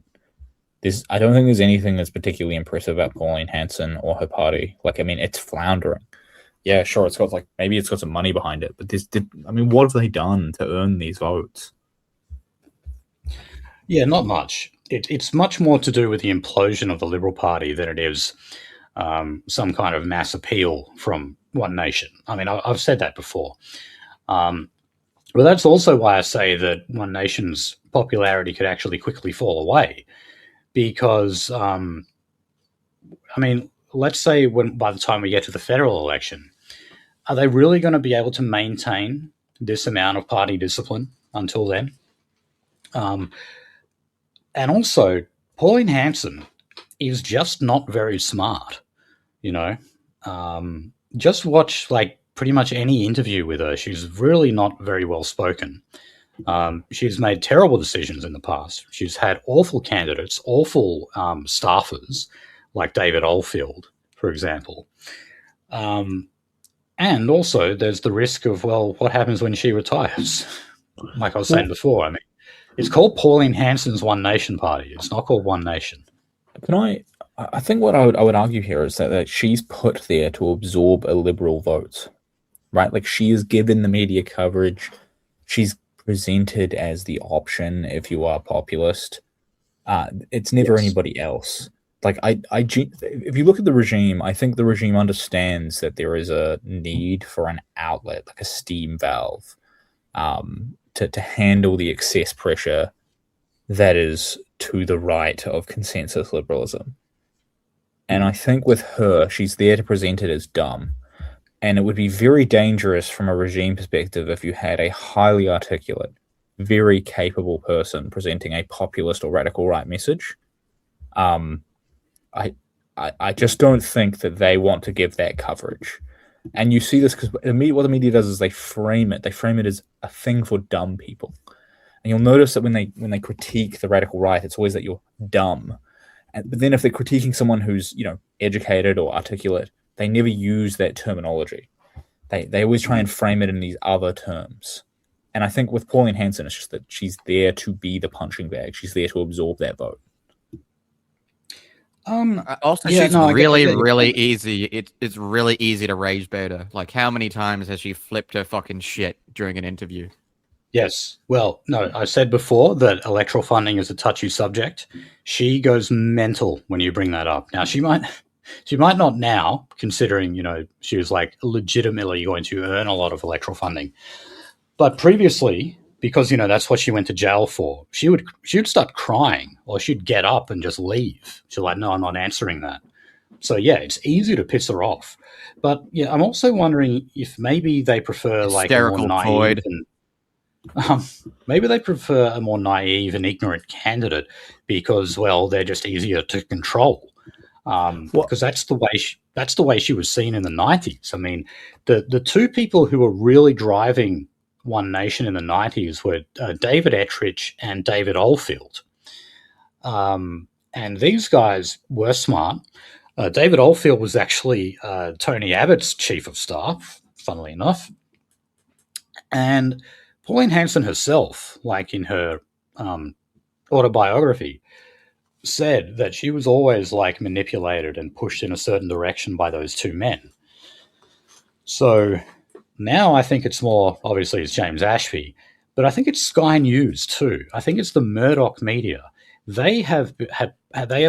Speaker 3: I don't think there's anything that's particularly impressive about Pauline Hanson or her party. It's floundering. Yeah, sure, maybe it's got some money behind it, but what have they done to earn these votes?
Speaker 1: Yeah, not much. It's much more to do with the implosion of the Liberal Party than it is some kind of mass appeal from One Nation. I've said that before. But that's also why I say that One Nation's popularity could actually quickly fall away. Because, let's say by the time we get to the federal election, are they really going to be able to maintain this amount of party discipline until then? And also, Pauline Hanson is just not very smart, Just watch, pretty much any interview with her. She's really not very well spoken. She's made terrible decisions in the past. She's had awful candidates, awful staffers, like David Oldfield, for example. And also, there's the risk of, what happens when she retires? Like I was saying before, it's called Pauline Hanson's One Nation Party. It's not called One Nation.
Speaker 3: I think what I would argue here is that she's put there to absorb a liberal vote, right? She is given the media coverage. She's presented as the option if you are populist. It's never anybody else. If you look at the regime, I think the regime understands that there is a need for an outlet, like a steam valve, to handle the excess pressure that is to the right of consensus liberalism. And I think with her, she's there to present it as dumb. And it would be very dangerous from a regime perspective if you had a highly articulate, very capable person presenting a populist or radical right message. I just don't think that they want to give that coverage. And you see this because what the media does is they frame it. They frame it as a thing for dumb people. And you'll notice that when they critique the radical right, it's always that you're dumb. But then if they're critiquing someone who's educated or articulate, they never use that terminology. They always try and frame it in these other terms. And I think with Pauline Hanson, it's just that she's there to be the punching bag. She's there to absorb that vote.
Speaker 2: Also, she's really easy. It's really easy to rage bait her. Like, how many times has she flipped her fucking shit during an interview?
Speaker 1: Yes. Well, no, I said before that electoral funding is a touchy subject. She goes mental when you bring that up. Now, she might not now, considering, she was like legitimately going to earn a lot of electoral funding. But previously, because, that's what she went to jail for, she would start crying, or she'd get up and just leave. She's like, no, I'm not answering that. So, yeah, it's easy to piss her off. But, yeah, I'm also wondering if maybe they prefer like a more naive maybe they prefer a more naive and ignorant candidate because, well, they're just easier to control. Because that's the way she was seen in the 90s. I mean, the two people who were really driving One Nation in the 90s were David Ettridge and David Oldfield. And these guys were smart. David Oldfield was actually Tony Abbott's chief of staff, funnily enough. And Pauline Hanson herself, like in her autobiography, said that she was always like manipulated and pushed in a certain direction by those two men. So now I think it's more, obviously it's James Ashby, but I think it's Sky News too. I think it's the Murdoch media. They have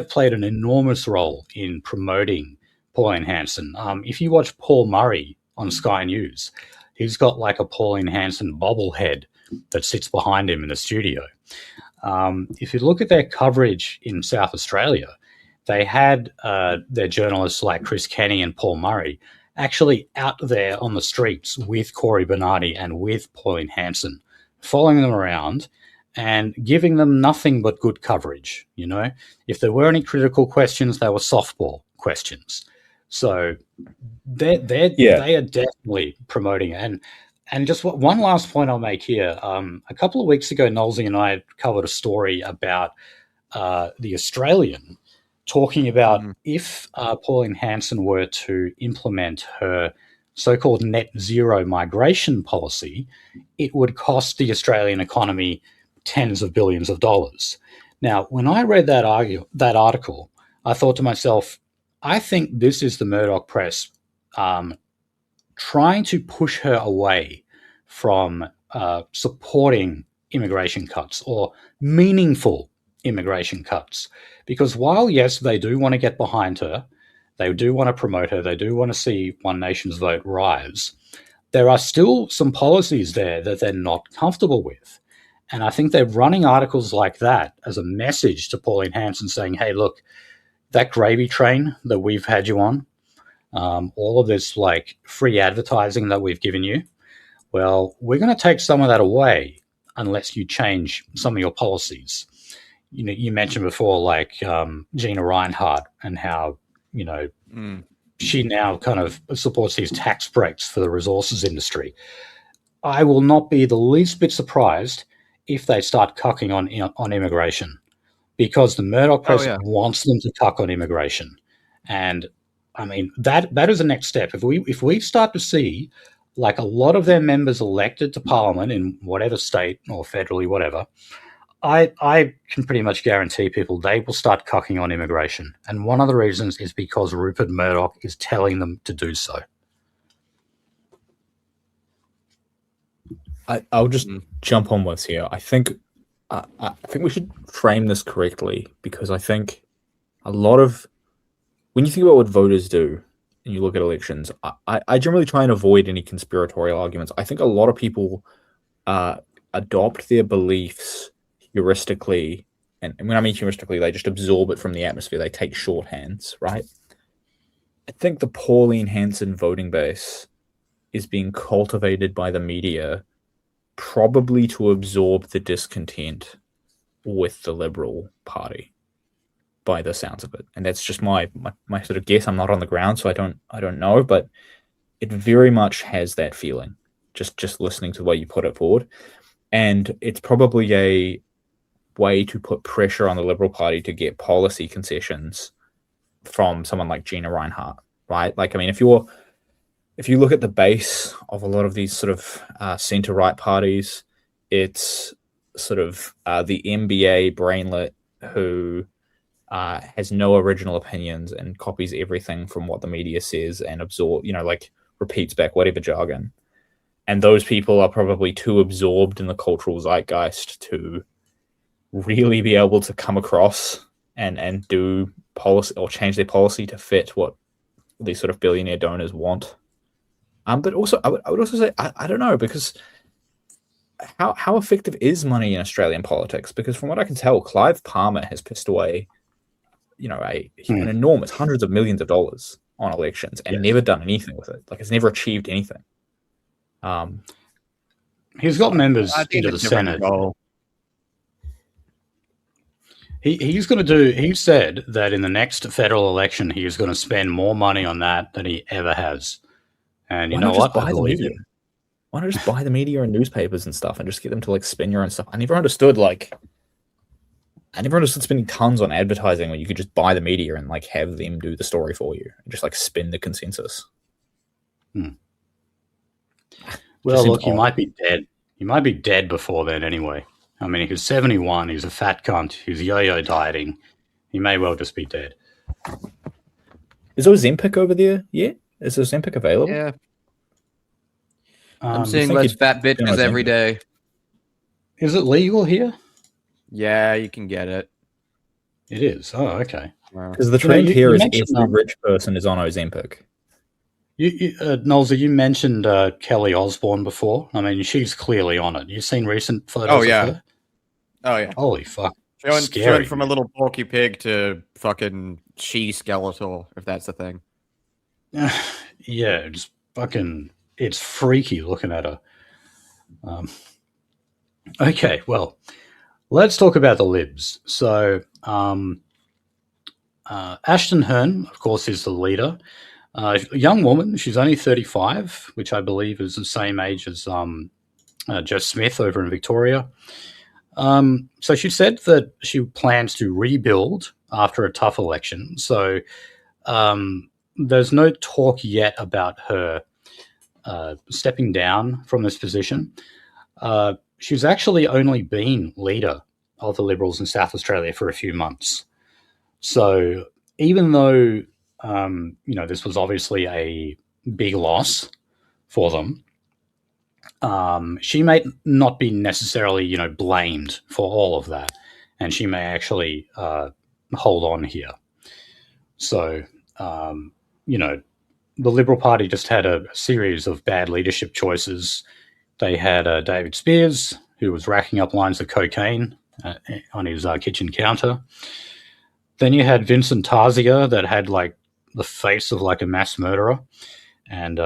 Speaker 1: played an enormous role in promoting Pauline Hanson. If you watch Paul Murray on Sky News, he's got like a Pauline Hanson bobblehead that sits behind him in the studio. If you look at their coverage in South Australia, they had their journalists like Chris Kenny and Paul Murray actually out there on the streets with Corey Bernardi and with Pauline Hanson, following them around and giving them nothing but good coverage. If there were any critical questions, they were softball questions. So they are definitely promoting it. And just one last point I'll make here. A couple of weeks ago, Nolzy and I covered a story about the Australian, talking about if Pauline Hanson were to implement her so-called net zero migration policy, it would cost the Australian economy tens of billions of dollars. Now, when I read that article, I thought to myself, I think this is the Murdoch press trying to push her away from supporting immigration cuts or meaningful immigration cuts. Because while, yes, they do want to get behind her, they do want to promote her, they do want to see One Nation's vote rise, there are still some policies there that they're not comfortable with. And I think they're running articles like that as a message to Pauline Hanson saying, hey, look, that gravy train that we've had you on, all of this like free advertising that we've given you, well, we're going to take some of that away unless you change some of your policies. You mentioned before, like Gina Rinehart and how, she now kind of supports these tax breaks for the resources industry. I will not be the least bit surprised if they start cucking on immigration, because the Murdoch press wants them to cuck on immigration. And I mean, that is the next step. If we start to see like a lot of their members elected to Parliament in whatever state or federally, whatever, I can pretty much guarantee people they will start cucking on immigration. And one of the reasons is because Rupert Murdoch is telling them to do so.
Speaker 3: I'll just jump on this here. I think we should frame this correctly, because I think a lot of, when you think about what voters do and you look at elections, I generally try and avoid any conspiratorial arguments. I think a lot of people adopt their beliefs heuristically, and when I mean heuristically, they just absorb it from the atmosphere. They take shorthands, right? I think the Pauline Hanson voting base is being cultivated by the media probably to absorb the discontent with the Liberal Party, by the sounds of it. And that's just my sort of guess. I'm not on the ground, so I don't know. But it very much has that feeling. Just listening to the way you put it forward, and it's probably a way to put pressure on the Liberal Party to get policy concessions from someone like Gina Rinehart, right? Like, I mean, if you look at the base of a lot of these sort of centre-right parties, it's sort of the MBA brainlet who has no original opinions and copies everything from what the media says and like repeats back whatever jargon. And those people are probably too absorbed in the cultural zeitgeist to really be able to come across and do policy or change their policy to fit what these sort of billionaire donors want. But also, I would also say, I don't know, because how effective is money in Australian politics? Because from what I can tell, Clive Palmer has pissed away, an enormous hundreds of millions of dollars on elections and never done anything with it. Like, it's never achieved anything.
Speaker 1: He's got members into the Senate. He's going to do. He said that in the next federal election, he is going to spend more money on that than he ever has. And you know what? I believe it.
Speaker 3: Why not just buy the media and newspapers and stuff and just get them to like spin your own stuff? I never understood spending tons on advertising when you could just buy the media and like have them do the story for you and just like spin the consensus.
Speaker 1: Well, look, he might be dead. He might be dead before then anyway. I mean, he was 71. He's a fat cunt. He's yo-yo dieting. He may well just be dead.
Speaker 3: Is Ozempic over there yet? Is Ozempic available?
Speaker 2: Yeah. I'm seeing less fat bitches every day.
Speaker 1: Is it legal here?
Speaker 2: Yeah, you can get it.
Speaker 1: It is. Oh, okay.
Speaker 3: Because the trend here is every rich person is on Ozempic.
Speaker 1: Nolzy, you mentioned Kelly Osbourne before. I mean, she's clearly on it. You've seen recent photos of her?
Speaker 2: Oh, yeah.
Speaker 1: Holy fuck.
Speaker 2: Showing from a little porky pig to fucking she-skeletal, if that's the thing.
Speaker 1: Yeah, just fucking... It's freaky looking at her. Okay, well, let's talk about the Libs. So, Ashton Hearn, of course, is the leader. A young woman. She's only 35, which I believe is the same age as Jo Smith over in Victoria. So she said that she plans to rebuild after a tough election. So there's no talk yet about her stepping down from this position. She's actually only been leader of the Liberals in South Australia for a few months. So even though this was obviously a big loss for them, she may not be necessarily, blamed for all of that, and she may actually hold on here. So, the Liberal Party just had a series of bad leadership choices. They had David Spears, who was racking up lines of cocaine on his kitchen counter. Then you had Vincent Tarzia that had like the face of like a mass murderer, and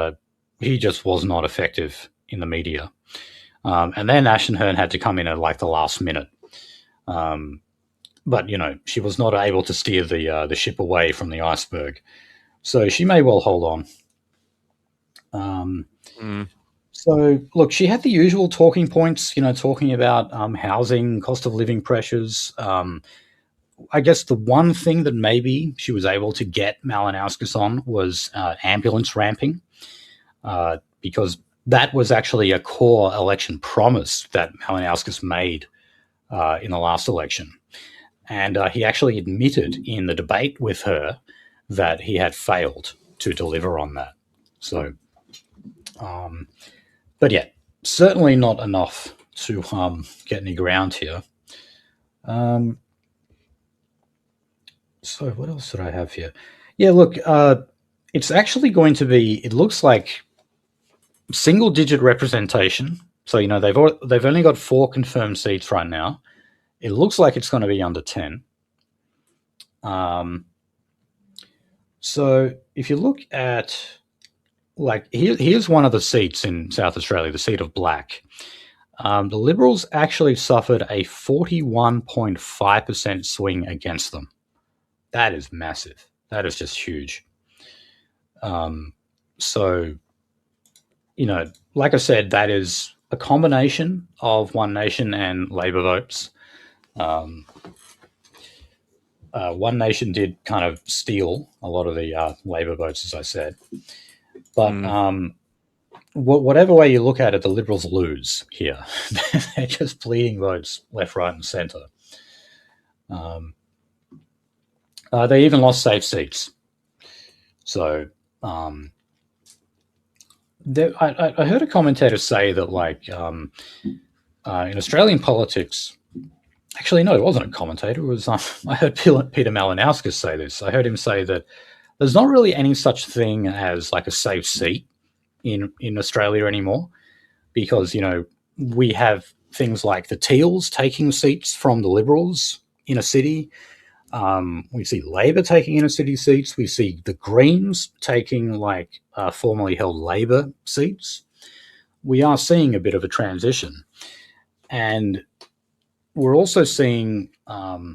Speaker 1: he just was not effective in the media. And then Ashton Hearn had to come in at like the last minute. But, she was not able to steer the ship away from the iceberg. So she may well hold on. So, look, she had the usual talking points, talking about housing, cost of living pressures. I guess the one thing that maybe she was able to get Malinauskas on was ambulance ramping, because that was actually a core election promise that Malinauskas made in the last election. And he actually admitted in the debate with her that he had failed to deliver on that. So, but yeah, certainly not enough to get any ground here. So what else did I have here? Yeah, look, it's actually going to be, it looks like single-digit representation. So, they've only got 4 confirmed seats right now. It looks like it's going to be under 10. So if you look at, like, here's one of the seats in South Australia, the seat of Black. The Liberals actually suffered a 41.5% swing against them. That is massive. That is just huge. So, like I said, that is a combination of One Nation and Labor votes. One Nation did kind of steal a lot of the Labor votes, as I said. But whatever way you look at it, the Liberals lose here. They're just bleeding votes left, right, and centre. They even lost safe seats. So I heard a commentator say that, like, in Australian politics, actually, no, it wasn't a commentator. It was I heard Peter Malinauskas say this. I heard him say that there's not really any such thing as like a safe seat in Australia anymore, because we have things like the Teals taking seats from the Liberals in a city. We see Labor taking inner city seats. We see the Greens taking like formerly held Labor seats. We are seeing a bit of a transition, and we're also seeing, well,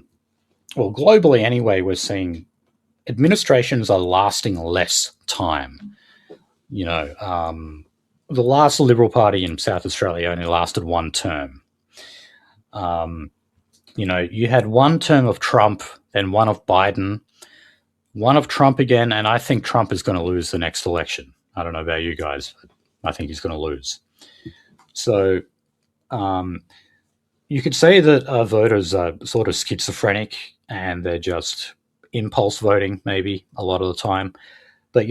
Speaker 1: globally anyway, we're seeing administrations are lasting less time. The last Liberal Party in South Australia only lasted one term. You had one term of Trump, then one of Biden, one of Trump again, and I think Trump is going to lose the next election. I don't know about you guys, but I think he's going to lose. So you could say that voters are sort of schizophrenic and they're just impulse voting maybe a lot of the time. But,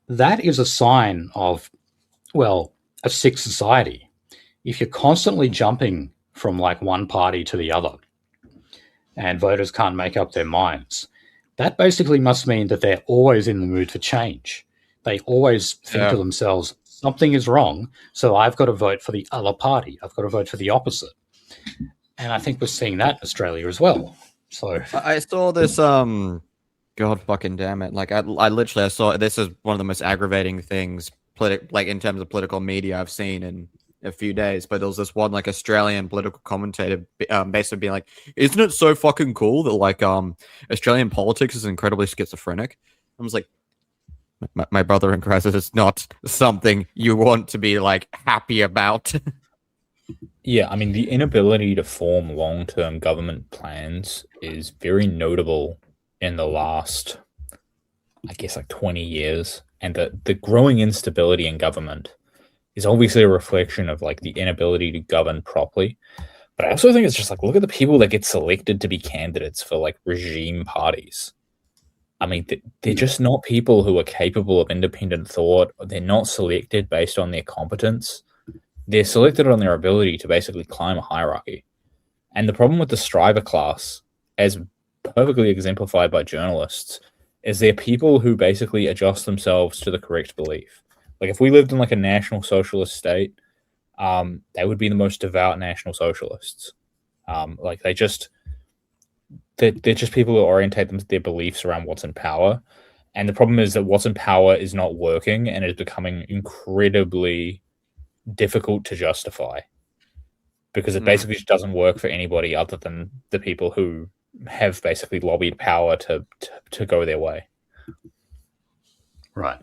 Speaker 1: that is a sign of, well, a sick society. If you're constantly jumping from like one party to the other and voters can't make up their minds, that basically must mean that they're always in the mood for change. They always think to themselves, something is wrong, so I've got to vote for the other party. I've got to vote for the opposite. And I think we're seeing that in Australia as well. So
Speaker 2: I saw this, God fucking damn it. Like, I literally saw, this is one of the most aggravating things, like in terms of political media I've seen in a few days, but there was this one like Australian political commentator basically being like, isn't it so fucking cool that like Australian politics is incredibly schizophrenic? I was like, my brother in Christ, it's not something you want to be like happy about.
Speaker 3: Yeah, I mean, the inability to form long-term government plans is very notable in the last, I guess, like 20 years. And the growing instability in government is obviously a reflection of like the inability to govern properly. But I also think it's just like, look at the people that get selected to be candidates for like regime parties. I mean, they're just not people who are capable of independent thought. They're not selected based on their competence. They're selected on their ability to basically climb a hierarchy. And the problem with the striver class, as perfectly exemplified by journalists, is they're people who basically adjust themselves to the correct belief. Like if we lived in like a national socialist state, they would be the most devout national socialists. Like they're just people who orientate their beliefs around what's in power. And the problem is that what's in power is not working and is becoming incredibly difficult to justify because it basically just doesn't work for anybody other than the people who have basically lobbied power to go their way.
Speaker 1: Right.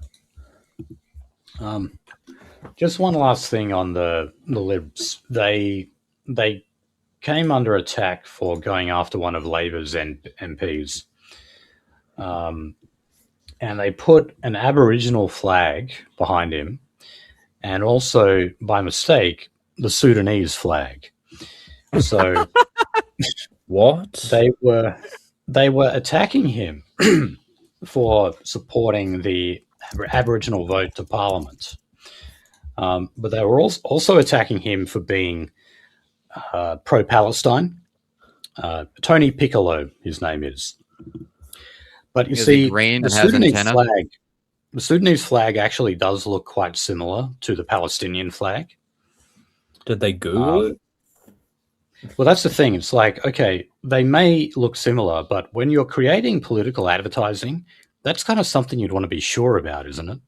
Speaker 1: Just one last thing on the Libs. They came under attack for going after one of Labor's MPs. And they put an Aboriginal flag behind him, and also, by mistake, the Sudanese flag. So,
Speaker 3: what?
Speaker 1: They were attacking him for supporting the Aboriginal vote to Parliament, but they were also attacking him for being pro-Palestine. Tony Piccolo, his name is. But you see, the Sudanese flag actually does look quite similar to the Palestinian flag.
Speaker 3: Did they Google it?
Speaker 1: Well, that's the thing. It's like, okay, they may look similar, but when you're creating political advertising, that's kind of something you'd want to be sure about, isn't it?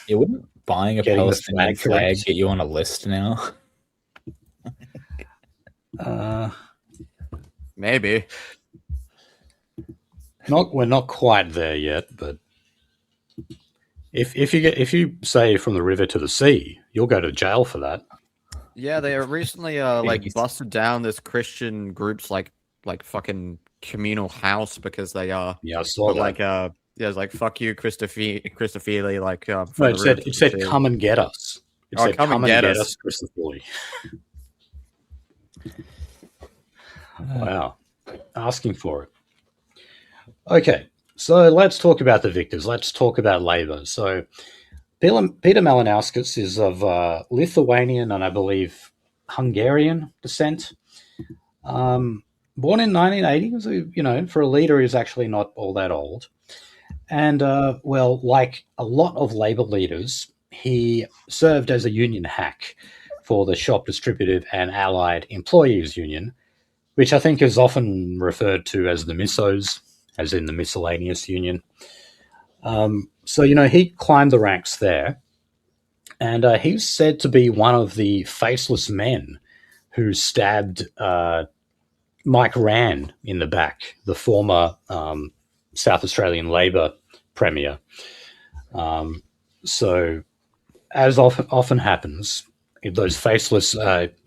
Speaker 3: It wouldn't buying a Palestinian flag get you on a list now?
Speaker 2: Maybe.
Speaker 1: We're not quite there yet, but if you say from the river to the sea, you'll go to jail for that.
Speaker 2: Yeah, they recently like busted down this Christian group's like fucking communal house because they
Speaker 1: Yeah, I saw
Speaker 2: but
Speaker 1: that.
Speaker 2: like yeah, it's like fuck you, Christophily, like
Speaker 1: No,
Speaker 2: from
Speaker 1: it
Speaker 2: the
Speaker 1: said
Speaker 2: river to
Speaker 1: it
Speaker 2: the
Speaker 1: said
Speaker 2: sea.
Speaker 1: come and get us. It
Speaker 2: Oh,
Speaker 1: said
Speaker 2: come and get us.
Speaker 1: Christopher. Wow, asking for it. Okay, so let's talk about the victors. Let's talk about Labour. So Peter Malinauskas is of Lithuanian and I believe Hungarian descent. Born in 1980, so for a leader, he's actually not all that old. And well, like a lot of Labour leaders, he served as a union hack for the Shop Distributive and Allied Employees Union, which I think is often referred to as the MISOs, as in the Miscellaneous Union. So, he climbed the ranks there, and he's said to be one of the faceless men who stabbed Mike Rann in the back, the former South Australian Labor Premier. So, as often happens, those faceless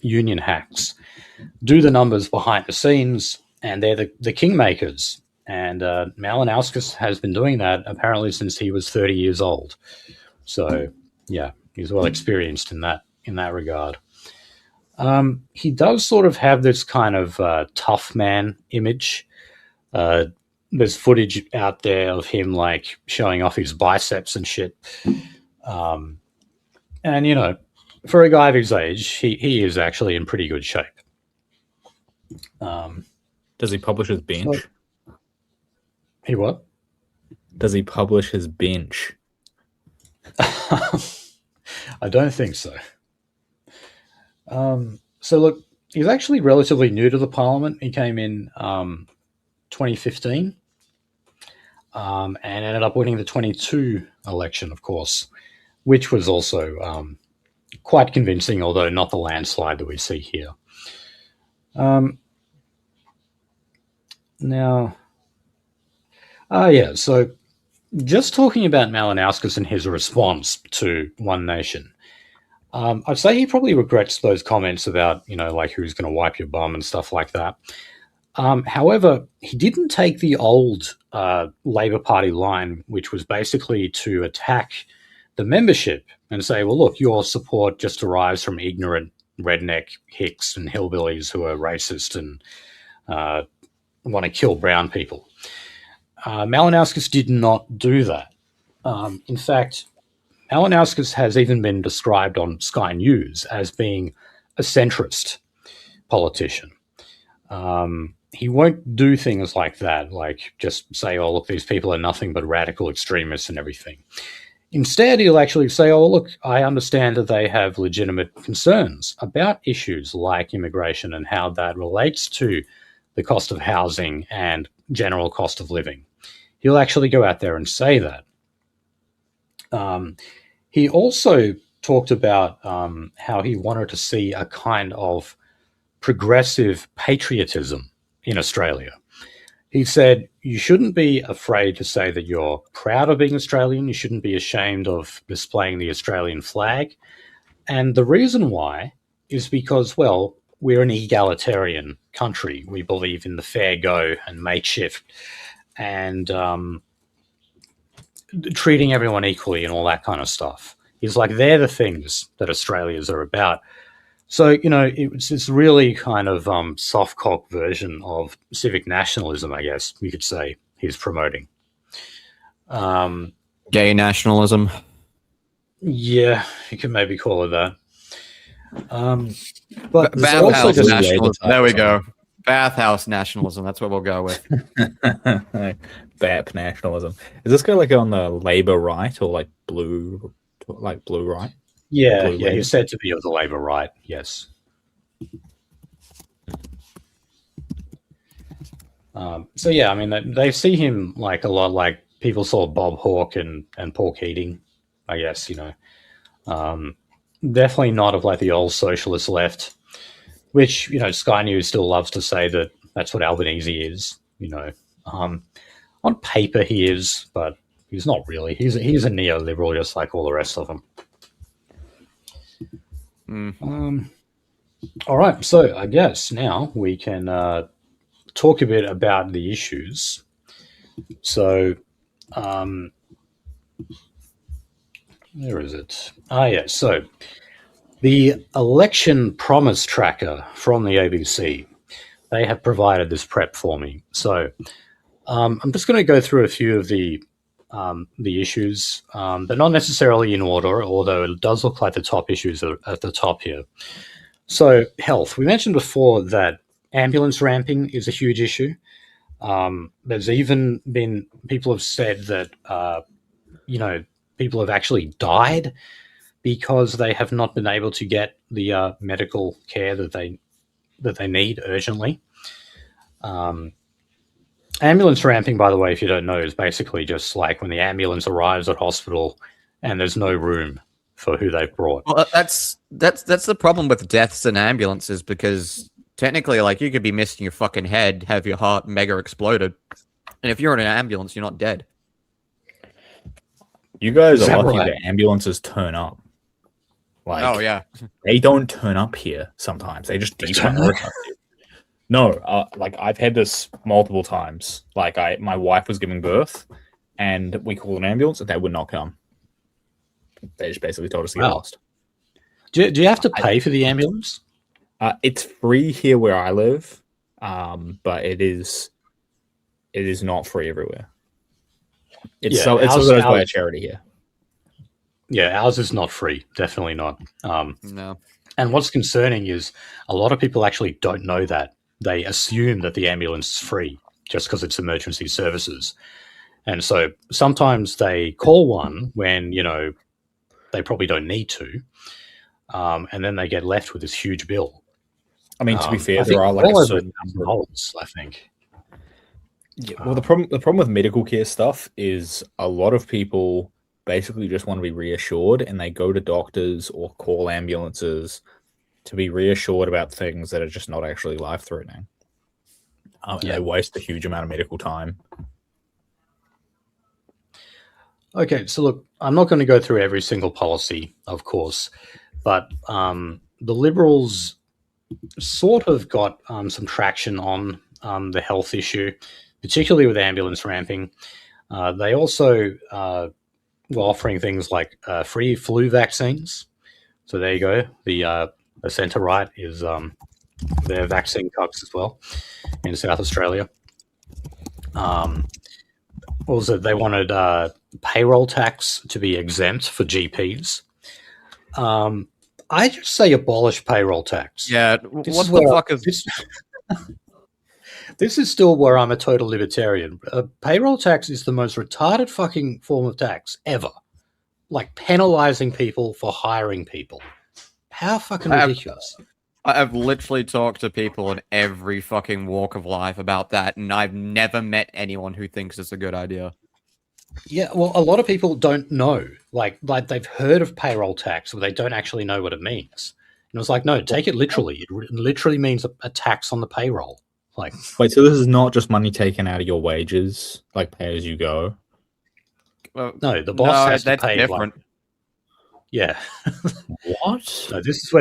Speaker 1: union hacks do the numbers behind the scenes, and they're the kingmakers. And Malinauskas has been doing that apparently since he was 30 years old. So, yeah, he's well experienced in that regard. He does sort of have this kind of tough man image. There's footage out there of him like showing off his biceps and shit. And for a guy of his age, he is actually in pretty good shape.
Speaker 3: Does he publish his bench?
Speaker 1: He what?
Speaker 3: Does he publish his bench?
Speaker 1: I don't think so. So look, he's actually relatively new to the parliament. He came in 2015 and ended up winning the 22 election, of course, which was also quite convincing, although not the landslide that we see here. So just talking about Malinauskas and his response to One Nation, I'd say he probably regrets those comments about, like who's going to wipe your bum and stuff like that. However, he didn't take the old Labor Party line, which was basically to attack the membership and say, well, look, your support just derives from ignorant redneck hicks and hillbillies who are racist and want to kill brown people. Malinauskas did not do that. In fact, Malinauskas has even been described on Sky News as being a centrist politician. He won't do things like that, like just say, oh, look, these people are nothing but radical extremists and everything. Instead, he'll actually say, oh, look, I understand that they have legitimate concerns about issues like immigration and how that relates to the cost of housing and general cost of living. He'll actually go out there and say that. He also talked about how he wanted to see a kind of progressive patriotism in Australia. He said, you shouldn't be afraid to say that you're proud of being Australian. You shouldn't be ashamed of displaying the Australian flag. And the reason why is because, well, we're an egalitarian country. We believe in the fair go and mateship and treating everyone equally and all that kind of stuff. He's like, they're the things that Australians are about. So, it's really kind of soft-cock version of civic nationalism, I guess you could say, he's promoting.
Speaker 2: Gay nationalism.
Speaker 1: Yeah, you could maybe call it that. But
Speaker 2: bathhouse nationalism. There we go. Bathhouse nationalism. That's what we'll go with.
Speaker 3: BAP nationalism. Is this guy like on the Labour right or like blue right?
Speaker 1: Yeah, he's said to be of the Labour right, yes. So, yeah, I mean, they see him like a lot like people saw Bob Hawke and Paul Keating, I guess, Definitely not of like the old socialist left, which, Sky News still loves to say that that's what Albanese is, On paper he is, but he's not really. He's a neoliberal, just like all the rest of them. All right, so I guess now we can talk a bit about the issues. So, where is it? Yeah. So, the election promise tracker from the ABC, they have provided this prep for me. So, I'm just going to go through a few of the issues. They're not necessarily in order, although it does look like the top issues are at the top here. So, health. We mentioned before that ambulance ramping is a huge issue. There's even been people have said that people have actually died because they have not been able to get the medical care that they need urgently. Ambulance ramping, by the way, if you don't know, is basically just like when the ambulance arrives at hospital and there's no room for who they've brought.
Speaker 2: Well, that's the problem with deaths in ambulances, because technically, like, you could be missing your fucking head, have your heart mega exploded, and if you're in an ambulance, you're not dead.
Speaker 3: You guys are lucky that ambulances turn up. Like,
Speaker 2: oh yeah,
Speaker 3: they don't turn up here sometimes. They just deprioritize it. No, like I've had this multiple times. Like my wife was giving birth, and we called an ambulance, and they would not come. They just basically told us to get lost.
Speaker 1: Do you have to pay for the ambulance?
Speaker 3: It's free here where I live, but it is not free everywhere. It's subsidized by a charity here.
Speaker 1: Yeah, ours is not free. Definitely not.
Speaker 2: No.
Speaker 1: And what's concerning is a lot of people actually don't know that. They assume that the ambulance is free just because it's emergency services. And so sometimes they call one when, they probably don't need to. And then they get left with this huge bill.
Speaker 3: I mean, to be fair, there are like a certain number of
Speaker 1: dollars, I think.
Speaker 3: Yeah, well, the problem with medical care stuff is a lot of people basically just want to be reassured, and they go to doctors or call ambulances to be reassured about things that are just not actually life-threatening. And they waste a huge amount of medical time.
Speaker 1: Okay, so look, I'm not going to go through every single policy, of course, but the Liberals sort of got some traction on the health issue, particularly with ambulance ramping. They also were offering things like free flu vaccines. So there you go. The centre right is their vaccine cucks as well in South Australia. Also, they wanted payroll tax to be exempt for GPs. I just say abolish payroll tax.
Speaker 2: Yeah, what the fuck is
Speaker 1: this? This is still where I'm a total libertarian. Payroll tax is the most retarded fucking form of tax ever. Like penalizing people for hiring people. How fucking ridiculous.
Speaker 2: I've literally talked to people in every fucking walk of life about that, and I've never met anyone who thinks it's a good idea.
Speaker 1: Yeah, well, a lot of people don't know. Like they've heard of payroll tax, but they don't actually know what it means. And it was like, no, take it literally. It literally means a tax on the payroll. Like,
Speaker 3: wait, so this is not just money taken out of your wages, like pay as you go?
Speaker 1: Well, no, the boss has to pay.
Speaker 2: Different.
Speaker 1: Yeah.
Speaker 3: What?
Speaker 1: No, this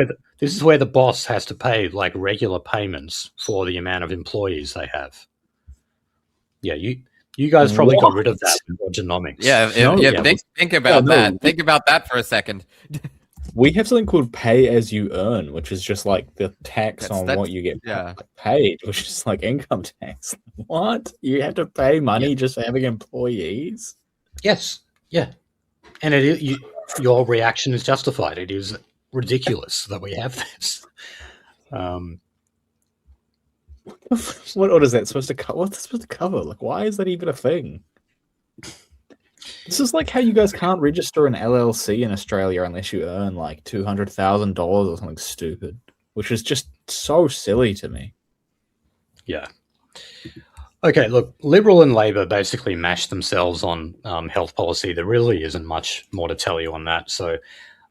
Speaker 1: is where the boss has to pay like regular payments for the amount of employees they have. Yeah, you guys probably got rid of that with Aborigines.
Speaker 2: Think about that. Think about that for a second.
Speaker 3: We have something called pay as you earn, which is just like the tax on what you get paid, which is like income tax. What? You have to pay money just for having employees?
Speaker 1: Yes. Yeah. And your reaction is justified. It is ridiculous that we have this.
Speaker 3: What is that supposed to cover? What's it supposed to cover? Like, why is that even a thing? This is like how you guys can't register an LLC in Australia unless you earn like $200,000 or something stupid, which is just so silly to me.
Speaker 1: Yeah. Okay, look, Liberal and Labor basically mashed themselves on health policy. There really isn't much more to tell you on that. So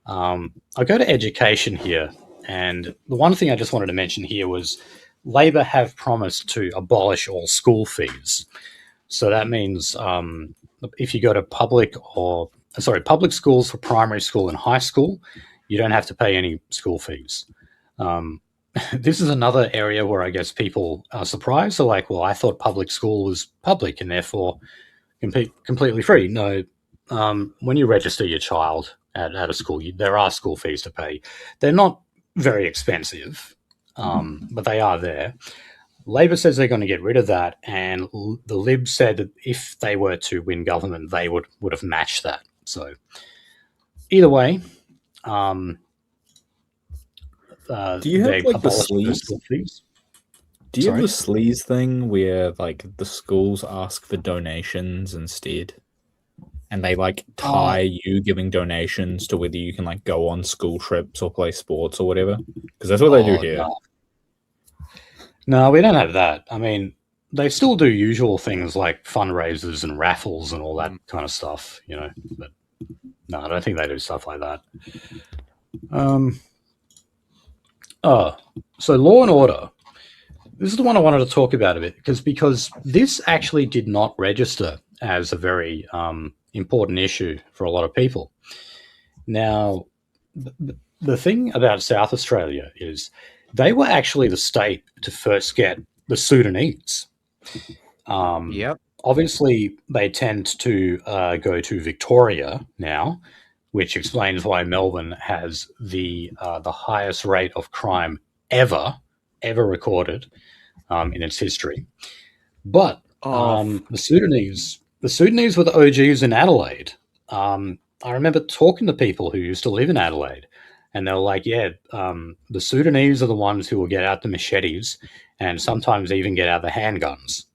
Speaker 1: I'll go to education here. And the one thing I just wanted to mention here was Labor have promised to abolish all school fees. So that means if you go to public schools for primary school and high school, you don't have to pay any school fees. This is another area where I guess people are surprised. They're like, well, I thought public school was public and therefore completely free. No, when you register your child at a school, there are school fees to pay. They're not very expensive, but they are there. Labor says they're going to get rid of that, and the Libs said that if they were to win government, they would have matched that. So either way,
Speaker 3: do you have like the sleaze? Do you have the sleaze thing where like the schools ask for donations instead, and they like tie you giving donations to whether you can like go on school trips or play sports or whatever? Because that's what they do here.
Speaker 1: No, we don't have that. I mean, they still do usual things like fundraisers and raffles and all that kind of stuff, you know. But no, I don't think they do stuff like that. So law and order. This is the one I wanted to talk about a bit because this actually did not register as a very important issue for a lot of people. Now, the thing about South Australia is they were actually the state to first get the Sudanese. Obviously, they tend to go to Victoria now, which explains why Melbourne has the highest rate of crime ever recorded in its history. But the Sudanese were the OGs in Adelaide. I remember talking to people who used to live in Adelaide, and they were like, yeah, the Sudanese are the ones who will get out the machetes and sometimes even get out the handguns.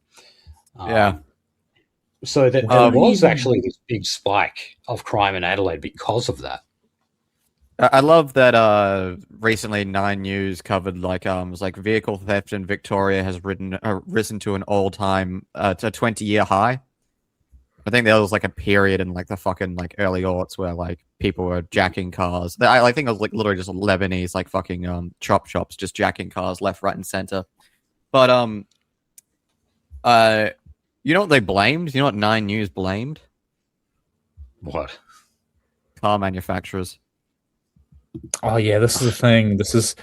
Speaker 1: So there was actually this big spike of crime in Adelaide because of that.
Speaker 2: I love that recently 9 News covered like was like vehicle theft in Victoria has risen to an all-time to a 20-year high. I think there was like a period in like the fucking like early aughts where like people were jacking cars. I think it was like literally just Lebanese like fucking chop shops just jacking cars left, right, and center. But you know what they blamed? You know what 9 News blamed?
Speaker 1: What?
Speaker 2: Car manufacturers.
Speaker 3: Oh yeah, this is a thing. This is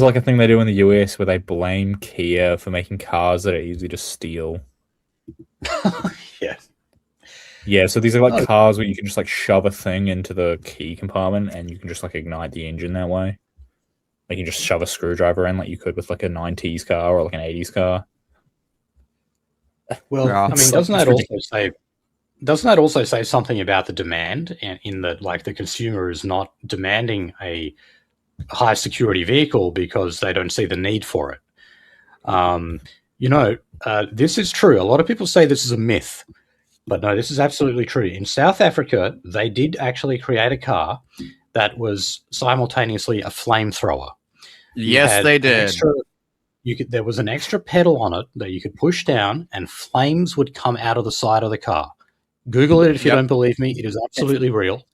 Speaker 3: like a thing they do in the US where they blame Kia for making cars that are easy to steal.
Speaker 1: Yeah.
Speaker 3: Yeah, so these are like cars where you can just like shove a thing into the key compartment and you can just like ignite the engine that way. Like you just shove a screwdriver in like you could with like a 90s car or like an 80s car.
Speaker 1: Well, I mean, doesn't that also say something about the demand in that like the consumer is not demanding a high security vehicle because they don't see the need for it? This is true. A lot of people say this is a myth. But no, this is absolutely true. In South Africa, they did actually create a car that was simultaneously a flamethrower.
Speaker 2: Yes, they did.
Speaker 1: There was an extra pedal on it that you could push down and flames would come out of the side of the car. Google it if you don't believe me. It is absolutely real.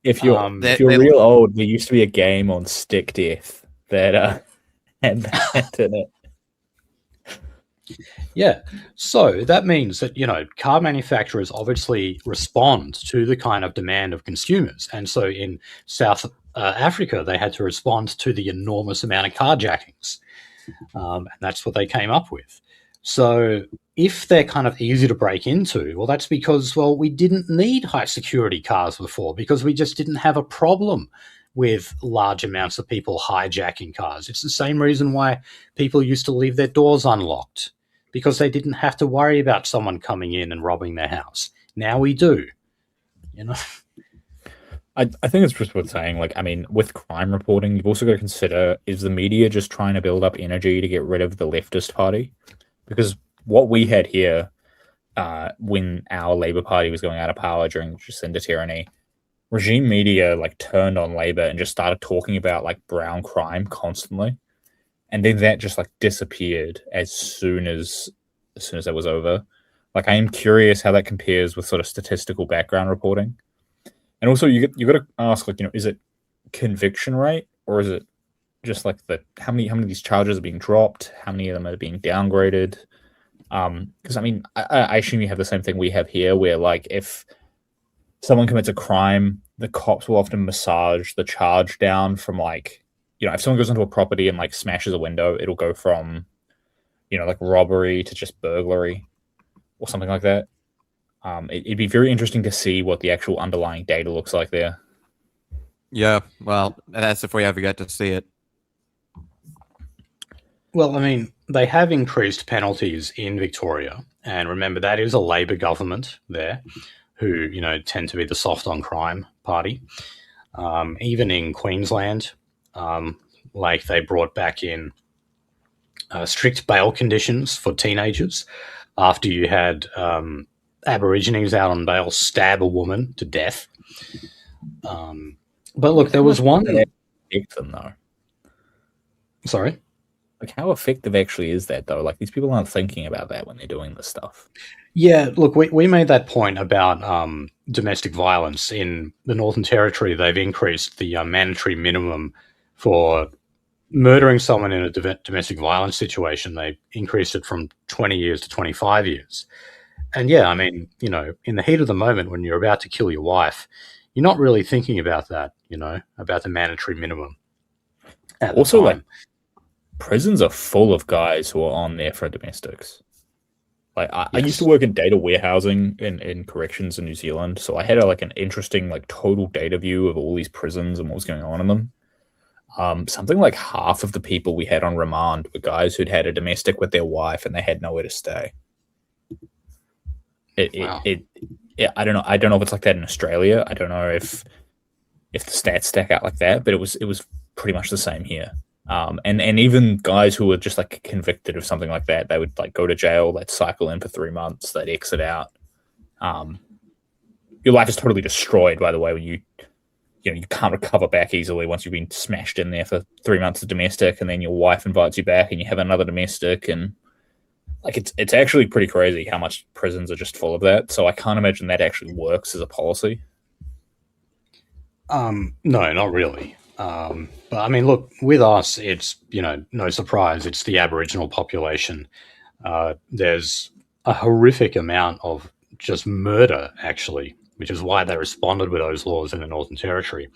Speaker 3: If you're real old, there used to be a game on Stick Death that had that in it.
Speaker 1: Yeah, so that means that, car manufacturers obviously respond to the kind of demand of consumers. And so in South Africa, they had to respond to the enormous amount of carjackings. And that's what they came up with. So if they're kind of easy to break into, well, that's because, we didn't need high security cars before because we just didn't have a problem with large amounts of people hijacking cars. It's the same reason why people used to leave their doors unlocked, because they didn't have to worry about someone coming in and robbing their house. Now we do,
Speaker 3: I think it's just worth saying, like, I mean, with crime reporting, you've also got to consider, is the media just trying to build up energy to get rid of the leftist party? Because what we had here when our Labour Party was going out of power during Jacinda tyranny, regime media, like, turned on Labour and just started talking about, like, brown crime constantly. And then that just like disappeared as soon as that was over. Like I am curious how that compares with sort of statistical background reporting. And also you got to ask, like, is it conviction rate or is it just like how many of these charges are being dropped? How many of them are being downgraded? Because I assume you have the same thing we have here, where like if someone commits a crime, the cops will often massage the charge down from like, if someone goes into a property and like smashes a window, it'll go from, like robbery to just burglary or something like that. It'd be very interesting to see what the actual underlying data looks like there.
Speaker 2: Yeah, well, that's if we ever get to see it.
Speaker 1: Well, I mean, they have increased penalties in Victoria, and remember that is a Labor government there, who tend to be the soft on crime party. Even in Queensland, like they brought back in strict bail conditions for teenagers after you had Aborigines out on bail stab a woman to death. But look, there was one.
Speaker 3: Affect them though.
Speaker 1: Sorry.
Speaker 3: Like, how effective actually is that though? Like, these people aren't thinking about that when they're doing this stuff.
Speaker 1: Yeah, look, we made that point about domestic violence in the Northern Territory. They've increased the mandatory minimum for murdering someone in a domestic violence situation. They increased it from 20 years to 25 years. And yeah, I mean, in the heat of the moment when you're about to kill your wife, you're not really thinking about that, about the mandatory minimum.
Speaker 3: Also, like, prisons are full of guys who are on there for domestics. Like, I used to work in data warehousing in corrections in New Zealand, so I had an interesting like total data view of all these prisons and what was going on in them. Something like half of the people we had on remand were guys who'd had a domestic with their wife and they had nowhere to stay.
Speaker 1: Wow.
Speaker 3: I don't know. I don't know if it's like that in Australia. I don't know if the stats stack out like that, but it was pretty much the same here. And even guys who were just like convicted of something like that, they would like go to jail, they'd cycle in for 3 months, they'd exit out. Your life is totally destroyed, by the way, when you can't recover back easily once you've been smashed in there for 3 months of domestic, and then your wife invites you back and you have another domestic, and like it's actually pretty crazy how much prisons are just full of that. So I can't imagine that actually works as a policy.
Speaker 1: No, not really. But I mean, look, with us, it's, no surprise, it's the Aboriginal population. There's a horrific amount of just murder, actually, which is why they responded with those laws in the Northern Territory.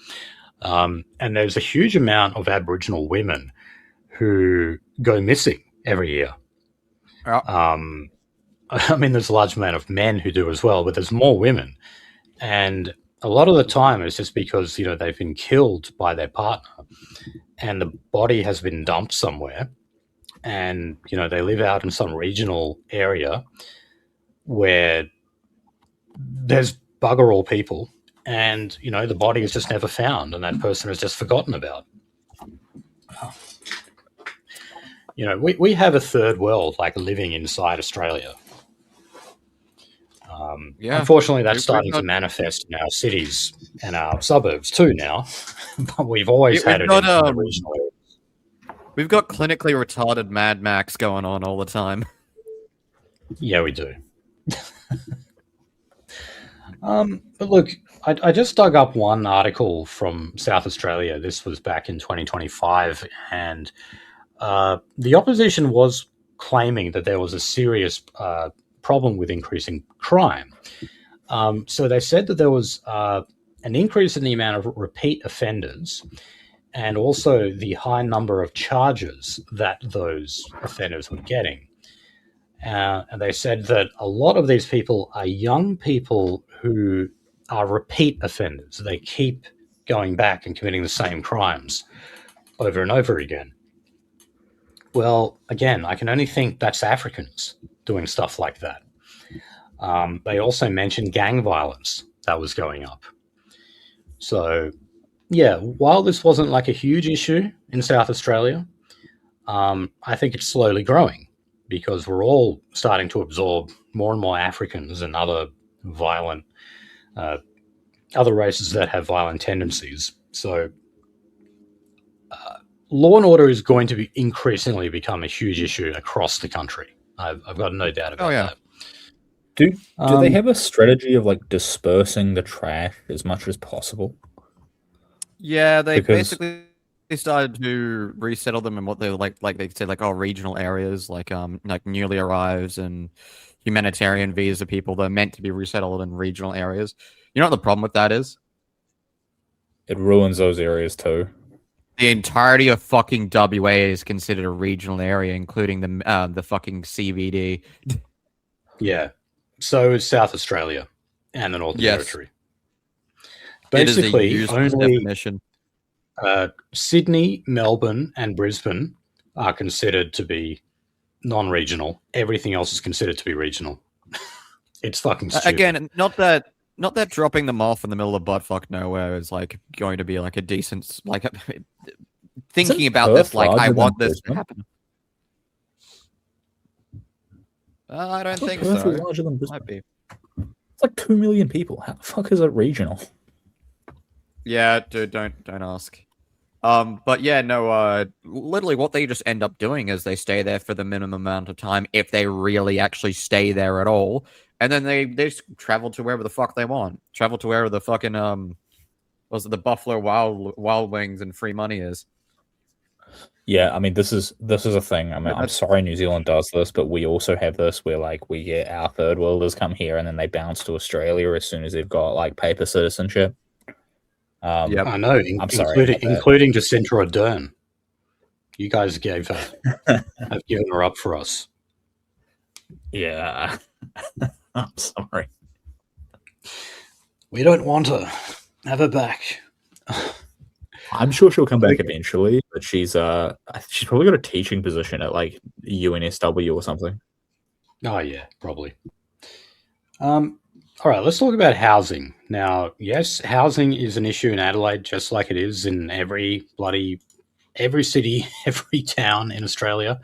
Speaker 1: And there's a huge amount of Aboriginal women who go missing every year. I mean, there's a large amount of men who do as well, but there's more women. And a lot of the time it's just because, they've been killed by their partner and the body has been dumped somewhere. And, they live out in some regional area where there's bugger all people and, the body is just never found and that person is just forgotten about. We have a third world like living inside Australia. Unfortunately, that's starting to manifest in our cities and our suburbs too now. But we've always had it in the regional areas.
Speaker 2: We've got clinically retarded Mad Max going on all the time.
Speaker 1: Yeah, we do. But look, I just dug up one article from South Australia. This was back in 2025, and the opposition was claiming that there was a serious problem with increasing crime. So they said that there was an increase in the amount of repeat offenders and also the high number of charges that those offenders were getting. And they said that a lot of these people are young people who are repeat offenders. They keep going back and committing the same crimes over and over again. Well, again, I can only think that's Africans doing stuff like that. They also mentioned gang violence that was going up. So, yeah, while this wasn't like a huge issue in South Australia, I think it's slowly growing because we're all starting to absorb more and more Africans and other violent, other races that have violent tendencies. So, law and order is going to be increasingly become a huge issue across the country. I've got no doubt about that.
Speaker 3: Do they have a strategy of like dispersing the trash as much as possible?
Speaker 2: Yeah, they basically They started to resettle them in what they were like they said, like, regional areas, like newly arrived and humanitarian visa people that are meant to be resettled in regional areas. You know what the problem with that is?
Speaker 3: It ruins those areas too.
Speaker 2: The entirety of fucking WA is considered a regional area, including the fucking CBD.
Speaker 1: Yeah. So is South Australia and the Northern
Speaker 2: Yes.
Speaker 1: Territory.
Speaker 2: It is a
Speaker 1: Basically,
Speaker 2: useless
Speaker 1: only
Speaker 2: definition.
Speaker 1: Sydney, Melbourne, and Brisbane are considered to be non-regional. Everything else is considered to be regional. It's fucking stupid.
Speaker 2: Again, not that dropping them off in the middle of buttfuck nowhere is like going to be like a decent, like, thinking about this, like, I want this to happen. I don't think so.
Speaker 3: Larger than Brisbane.
Speaker 2: Might be.
Speaker 3: It's like 2 million people. How the fuck is it regional?
Speaker 2: Yeah, dude, don't ask. But yeah, no, literally what they just end up doing is they stay there for the minimum amount of time, if they really actually stay there at all, and then they just travel to wherever the fuck they want. Travel to wherever the fucking was it the Buffalo Wild Wings and free money is.
Speaker 3: Yeah, I mean, this is a thing. I mean, I'm sorry New Zealand does this, but we also have this where, like, we get our third worlders come here and then they bounce to Australia as soon as they've got, like, paper citizenship.
Speaker 2: Yep.
Speaker 1: I know, including Jacinta Ardern. You guys have given her up for us.
Speaker 3: Yeah. I'm sorry.
Speaker 1: We don't want her. Have her back.
Speaker 3: I'm sure she'll come back eventually, but she's probably got a teaching position at, like, UNSW or something.
Speaker 1: Oh yeah, probably. All right, let's talk about housing. Now, yes, housing is an issue in Adelaide, just like it is in every city, every town in Australia.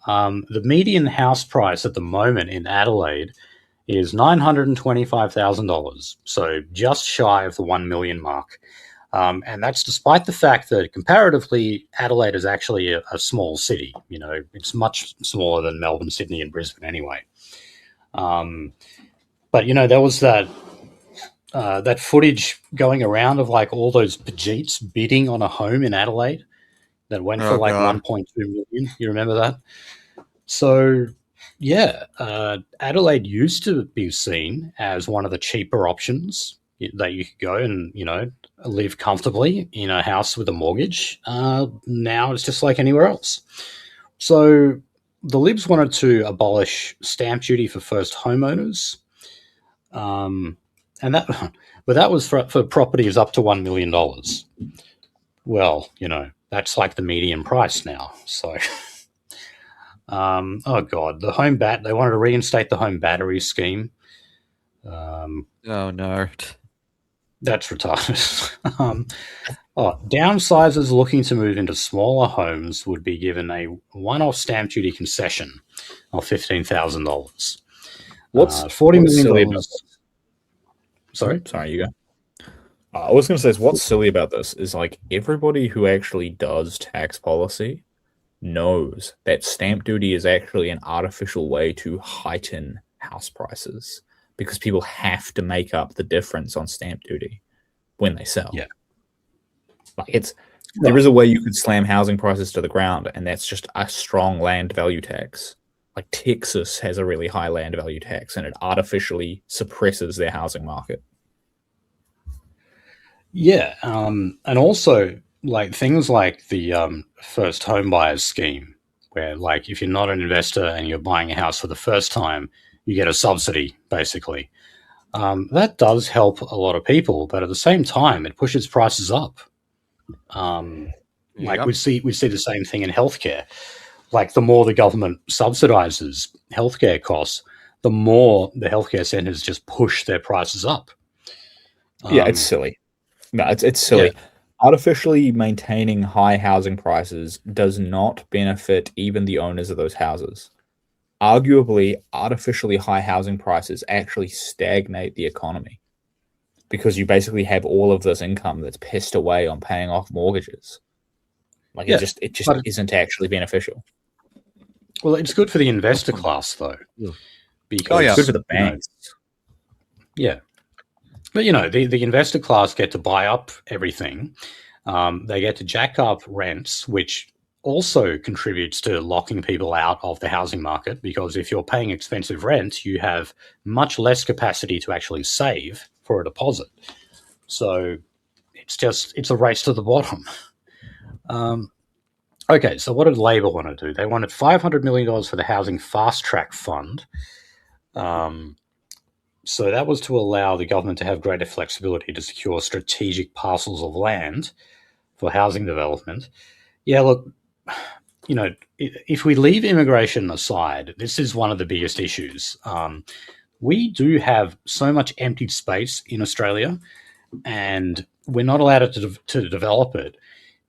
Speaker 1: The median house price at the moment in Adelaide is $925,000, so just shy of the 1 million mark. And that's despite the fact that comparatively Adelaide is actually a small city. You know, it's much smaller than Melbourne, Sydney, and Brisbane anyway. But you know, there was that footage going around of, like, all those Pajeets bidding on a home in Adelaide that went for like 1.2 million. You remember that? So yeah, Adelaide used to be seen as one of the cheaper options that you could go and, you know, live comfortably in a house with a mortgage. Now it's just like anywhere else. So the Libs wanted to abolish stamp duty for first homeowners, and that was for properties up to $1 million. Well, you know, that's like the median price now. So, oh god, they wanted to reinstate the home battery scheme.
Speaker 2: Oh no.
Speaker 1: That's retarded. Downsizers looking to move into smaller homes would be given a one-off stamp duty concession of $15,000.
Speaker 3: What's
Speaker 1: $40 million? Sorry,
Speaker 3: you go. I was going to say, what's silly about this is, like, everybody who actually does tax policy knows that stamp duty is actually an artificial way to heighten house prices, because people have to make up the difference on stamp duty when they sell.
Speaker 1: Yeah.
Speaker 3: Like, there is a way you could slam housing prices to the ground, and that's just a strong land value tax. Like, Texas has a really high land value tax, and it artificially suppresses their housing market.
Speaker 1: Yeah, and also, like, things like the first home buyers scheme, where, like, if you're not an investor and you're buying a house for the first time, you get a subsidy, basically. That does help a lot of people, but at the same time, it pushes prices up. We see the same thing in healthcare. Like, the more the government subsidizes healthcare costs, the more the healthcare centers just push their prices up.
Speaker 3: Yeah, it's silly. No, it's silly. Yeah. Artificially maintaining high housing prices does not benefit even the owners of those houses. Arguably, artificially high housing prices actually stagnate the economy, because you basically have all of this income that's pissed away on paying off mortgages. Like, it just isn't actually beneficial.
Speaker 1: Well, it's good for the investor class, though.
Speaker 3: Because it's good for the banks.
Speaker 1: Yeah. But, you know, the investor class get to buy up everything, They get to jack up rents, which also contributes to locking people out of the housing market, because if you're paying expensive rent, you have much less capacity to actually save for a deposit. So it's a race to the bottom. Okay, so what did Labor want to do? They wanted $500 million for the Housing Fast Track Fund. So that was to allow the government to have greater flexibility to secure strategic parcels of land for housing development. Yeah, look, if we leave immigration aside, this is one of the biggest issues. We do have so much empty space in Australia, and we're not allowed to develop it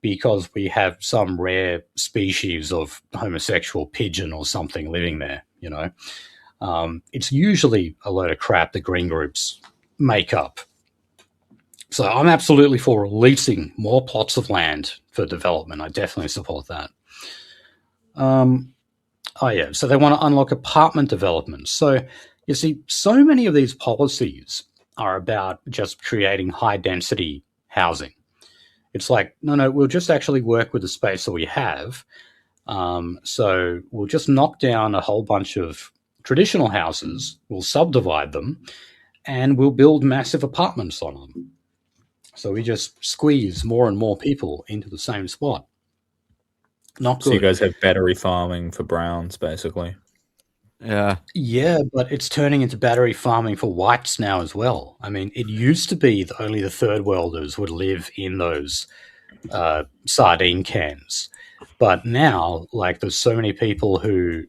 Speaker 1: because we have some rare species of homosexual pigeon or something living there, It's usually a load of crap that green groups make up. So I'm absolutely for releasing more plots of land for development. I definitely support that. So they want to unlock apartment development. So you see, so many of these policies are about just creating high density housing. It's like, no, we'll just actually work with the space that we have. So we'll just knock down a whole bunch of traditional houses, we'll subdivide them, and we'll build massive apartments on them. So we just squeeze more and more people into the same spot. Not good.
Speaker 3: So you guys have battery farming for browns, basically.
Speaker 1: Yeah, but it's turning into battery farming for whites now as well. I mean, it used to be that only the third worlders would live in those sardine cans. But now, there's so many people who,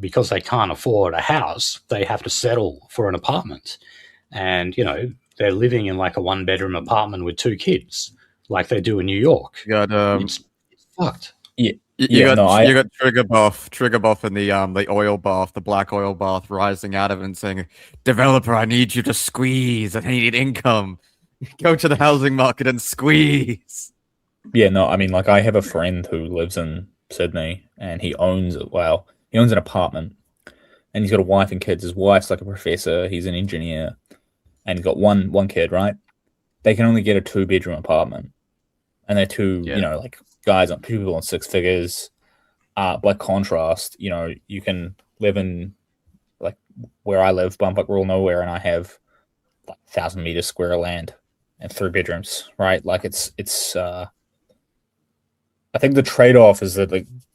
Speaker 1: because they can't afford a house, they have to settle for an apartment. And, they're living in a one-bedroom apartment with 2 kids, like they do in New York.
Speaker 2: You got
Speaker 1: it's fucked.
Speaker 2: Yeah. You got trigger buff in the oil bath, the black oil bath, rising out of it and saying, "Developer, I need you to squeeze. I need income. Go to the housing market and squeeze."
Speaker 3: Yeah, no, I mean, I have a friend who lives in Sydney, and he owns an apartment, and he's got a wife and kids. His wife's a professor. He's an engineer, and he's got one kid. Right? They can only get a 2-bedroom apartment, and they're two, guys, people on 6 figures. By contrast, you can live in where I live, bumfuck rural nowhere, and I have 1,000 meters square of land and 3 bedrooms. Right? It's. I think the trade-off is that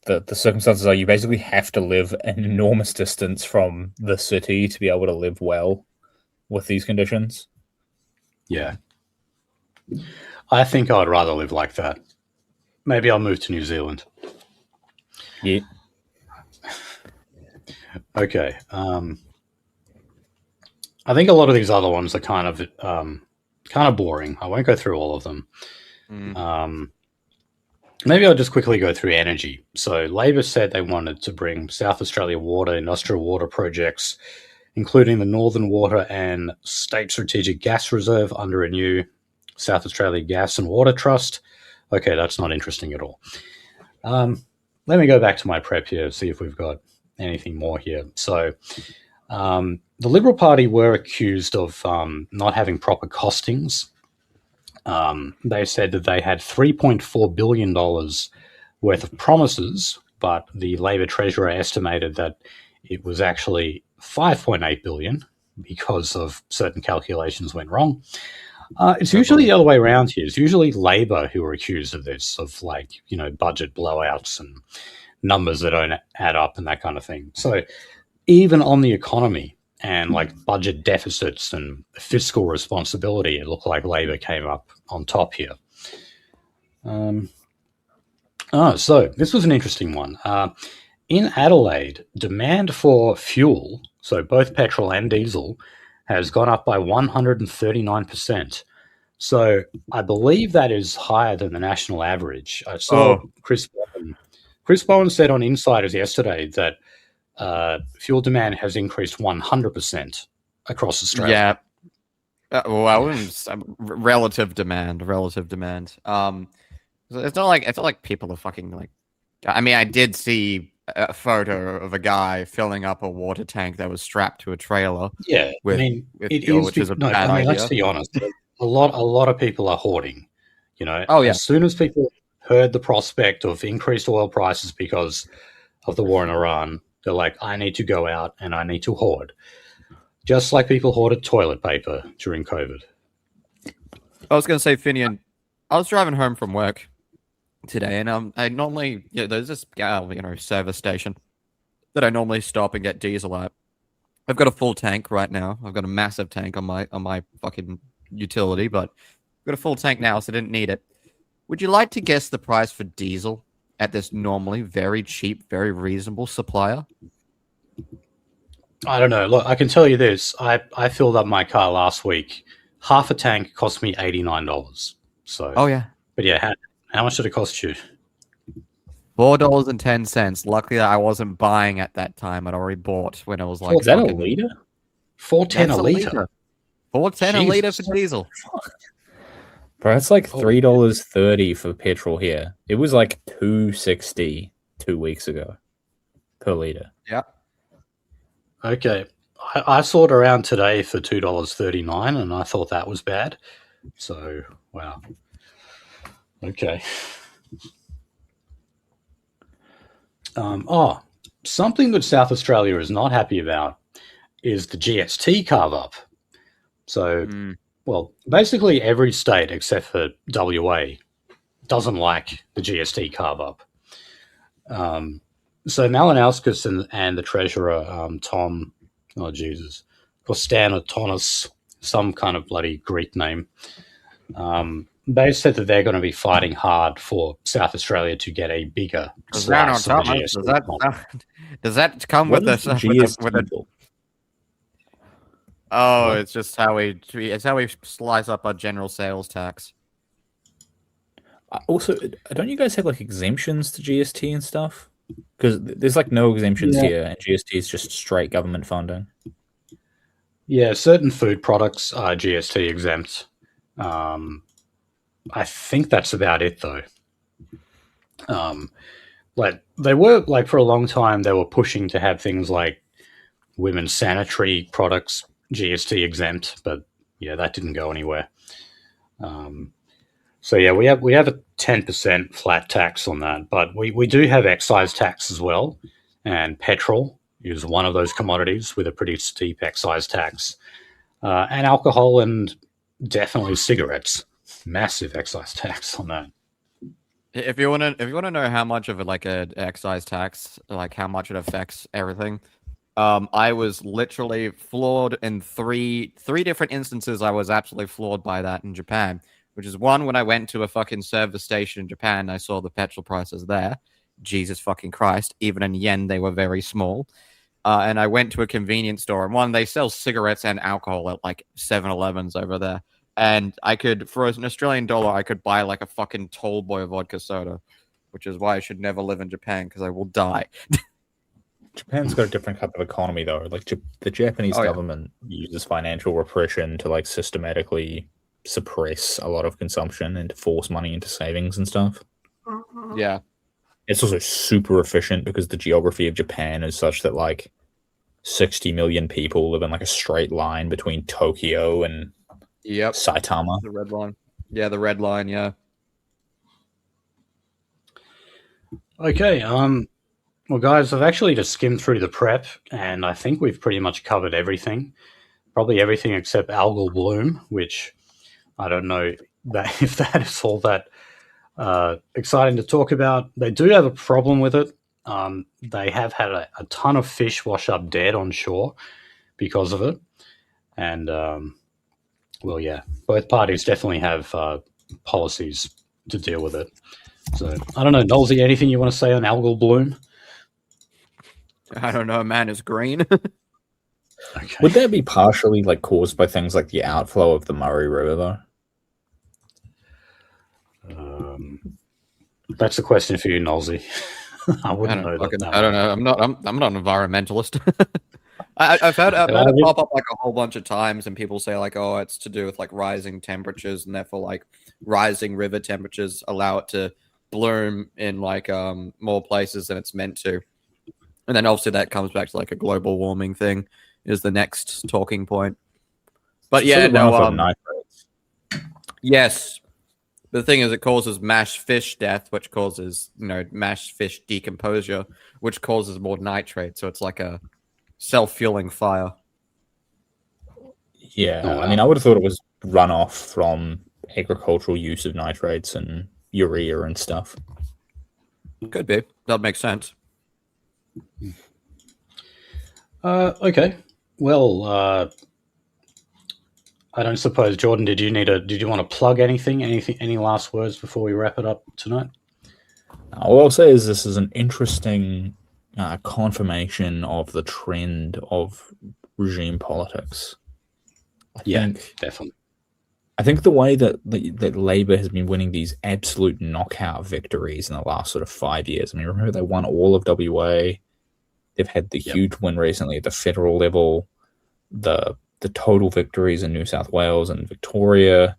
Speaker 3: the circumstances are you basically have to live an enormous distance from the city to be able to live well with these conditions.
Speaker 1: Yeah. I think I'd rather live like that. Maybe I'll move to New Zealand.
Speaker 3: Yeah.
Speaker 1: Okay. I think a lot of these other ones are kind of boring. I won't go through all of them. Maybe I'll just quickly go through energy. So Labor said they wanted to bring South Australia water, industrial water projects, including the Northern Water and State Strategic Gas Reserve under a new South Australia Gas and Water Trust. Okay, that's not interesting at all. Let me go back to my prep here, see if we've got anything more here. So the Liberal Party were accused of not having proper costings. They said that they had $3.4 billion worth of promises, but the Labor Treasurer estimated that it was actually $5.8 billion because of certain calculations went wrong. It's usually the other way around here. It's usually Labor who are accused of this, of budget blowouts and numbers that don't add up and that kind of thing. So even on the economy and budget deficits and fiscal responsibility, it looked like Labor came up on top here. So this was an interesting one. In Adelaide, demand for fuel, so both petrol and diesel, has gone up by 139%. So I believe that is higher than the national average. I saw Chris Bowen said on Insiders yesterday that fuel demand has increased 100% across Australia.
Speaker 2: Yeah. Relative demand. It's not like people are fucking I mean, I did see a photo of a guy filling up a water tank that was strapped to a trailer.
Speaker 1: Yeah,
Speaker 2: with fuel, which is a bad idea.
Speaker 1: Let's be honest. A lot of people are hoarding. You know,
Speaker 2: Oh, yeah.
Speaker 1: as soon as people heard the prospect of increased oil prices because of the war in Iran, they're like, I need to go out and I need to hoard. Just like people hoarded toilet paper during COVID.
Speaker 2: I was going to say, Finian, I was driving home from work today, and I normally, there's this service station that I normally stop and get diesel at. I've got a full tank right now. I've got a massive tank on my fucking utility, but I've got a full tank now, so I didn't need it. Would you like to guess the price for diesel at this normally very cheap, very reasonable supplier?
Speaker 1: I don't know. Look, I can tell you this. I filled up my car last week. Half a tank cost me $89. So,
Speaker 2: Oh, yeah.
Speaker 1: but yeah, how much did it cost you?
Speaker 2: $4.10. Luckily, I wasn't buying at that time. I'd already bought when it was like.
Speaker 3: Is that a liter?
Speaker 1: $4.10 a liter.
Speaker 2: $4.10 a liter for diesel.
Speaker 3: Bro, that's like $3.30 for petrol here. It was like $2.60 2 weeks ago per liter.
Speaker 2: Yeah.
Speaker 1: Okay. I saw it around today for $2.39, and I thought that was bad. So, wow. Okay. Something that South Australia is not happy about is the GST carve up. So, well, basically every state except for WA doesn't like the GST carve up. So Malinauskas and the treasurer, Tom, oh Jesus, Kostanotonis, some kind of bloody Greek name, they said that they're going to be fighting hard for South Australia to get a bigger slice of the GST.
Speaker 2: Does that come with a? Oh, it's just how we slice up our general sales tax.
Speaker 3: Also, don't you guys have like exemptions to GST and stuff? Because there's like no exemptions here, and GST is just straight government funding.
Speaker 1: Yeah, certain food products are GST exempt. I think that's about it, though. Like they were like for a long time, they were pushing to have things like women's sanitary products GST exempt, but yeah, that didn't go anywhere. So yeah, we have a 10% flat tax on that, but we do have excise tax as well, and petrol is one of those commodities with a pretty steep excise tax, and alcohol and definitely cigarettes, massive excise tax on that.
Speaker 2: If you wanna know how much of it like a excise tax, like how much it affects everything, I was literally floored in three different instances. I was absolutely floored by that in Japan. Which is one, when I went to a fucking service station in Japan, I saw the petrol prices there. Jesus fucking Christ. Even in yen, they were very small. And I went to a convenience store, and one, they sell cigarettes and alcohol at like 7-Elevens over there. And I could, for an Australian dollar, I could buy like a fucking tall boy vodka soda, which is why I should never live in Japan, because I will die.
Speaker 3: Japan's got a different type of economy, though. Like the Japanese government uses financial repression to like systematically suppress a lot of consumption and to force money into savings and stuff.
Speaker 2: Yeah.
Speaker 3: It's also super efficient because the geography of Japan is such that like 60 million people live in like a straight line between Tokyo and Saitama.
Speaker 2: The red line. Yeah, the red line, yeah.
Speaker 1: Okay, well guys, I've actually just skimmed through the prep, and I think we've pretty much covered everything. Probably everything except algal bloom, which I don't know if that is all that exciting to talk about. They do have a problem with it. They have had a ton of fish wash up dead on shore because of it. And, well, yeah, both parties definitely have policies to deal with it. So, I don't know, Nolzy, anything you want to say on algal bloom?
Speaker 2: I don't know, man, it's green.
Speaker 1: Okay.
Speaker 3: Would that be partially like caused by things like the outflow of the Murray River, though?
Speaker 1: That's a question for you, Nolzy. I wouldn't know that.
Speaker 2: I don't know. I'm not an environmentalist. I've had it pop up like a whole bunch of times, and people say like, "Oh, it's to do with like rising temperatures, and therefore like rising river temperatures allow it to bloom in like more places than it's meant to." And then obviously that comes back to like a global warming thing is the next talking point. But yeah, no, yes. The thing is, it causes mashed fish death, which causes, mashed fish decomposure, which causes more nitrate. So it's like a self-fueling fire.
Speaker 3: Yeah,
Speaker 1: Oh, wow.
Speaker 3: I mean, I would have thought it was runoff from agricultural use of nitrates and urea and stuff.
Speaker 2: Could be. That makes sense.
Speaker 1: Okay. Well, I don't suppose, Jordan, did you want to plug anything? Any last words before we wrap it up tonight?
Speaker 3: All I'll say is this is an interesting confirmation of the trend of regime politics. I think
Speaker 1: definitely.
Speaker 3: I think the way that Labour has been winning these absolute knockout victories in the last sort of 5 years. I mean, remember they won all of WA. They've had the huge win recently at the federal level. The total victories in New South Wales and Victoria.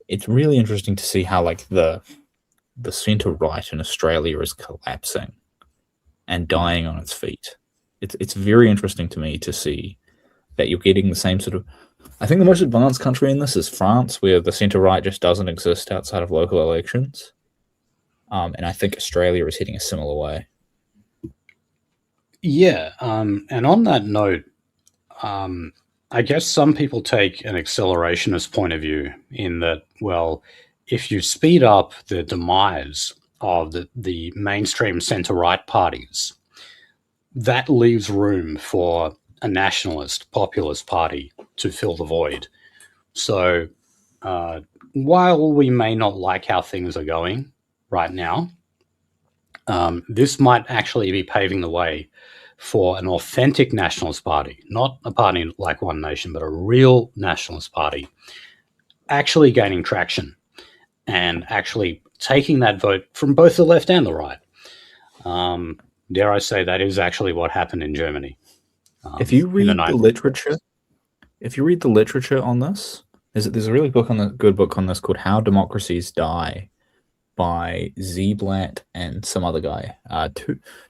Speaker 3: It's really interesting to see how like the centre right in Australia is collapsing and dying on its feet. It's very interesting to me to see that you're getting the same sort of. I think the most advanced country in this is France, where the centre right just doesn't exist outside of local elections. And I think Australia is heading a similar way.
Speaker 1: Yeah, and on that note, I guess some people take an accelerationist point of view in that, well, if you speed up the demise of the mainstream centre-right parties, that leaves room for a nationalist, populist party to fill the void. So while we may not like how things are going right now, this might actually be paving the way for an authentic nationalist party, not a party like One Nation, but a real nationalist party, actually gaining traction and actually taking that vote from both the left and the right. Dare I say that is actually what happened in Germany.
Speaker 3: If you read the literature, on this, there's a really good book on this called "How Democracies Die" by Zeblatt and some other guy,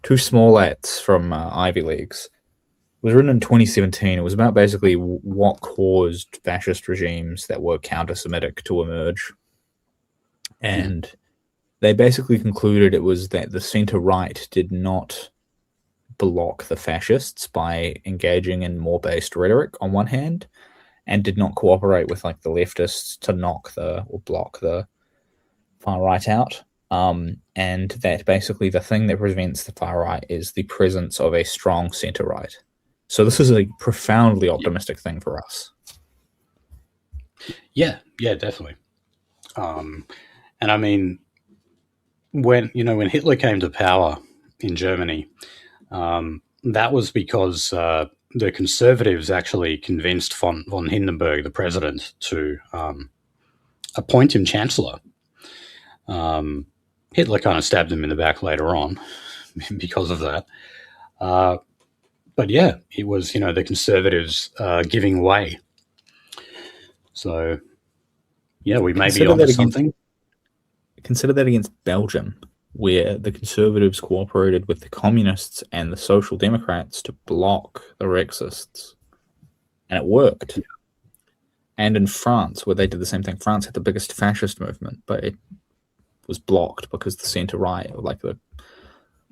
Speaker 3: two small lats from Ivy Leagues. It was written in 2017. It was about basically what caused fascist regimes that were counter-Semitic to emerge. And they basically concluded it was that the centre-right did not block the fascists by engaging in more based rhetoric on one hand, and did not cooperate with like the leftists to block the far right out. And that basically the thing that prevents the far right is the presence of a strong centre right. So this is a profoundly optimistic thing for us.
Speaker 1: Yeah, definitely. And I mean, when Hitler came to power in Germany, that was because the conservatives actually convinced von Hindenburg, the president, to appoint him chancellor. Hitler kind of stabbed him in the back later on because of that. But yeah, it was, the conservatives giving way. So, yeah, we may be onto something.
Speaker 3: Consider that against Belgium, where the conservatives cooperated with the communists and the social democrats to block the Rexists. And it worked. Yeah. And in France, where they did the same thing, France had the biggest fascist movement, but it was blocked because the centre-right, like the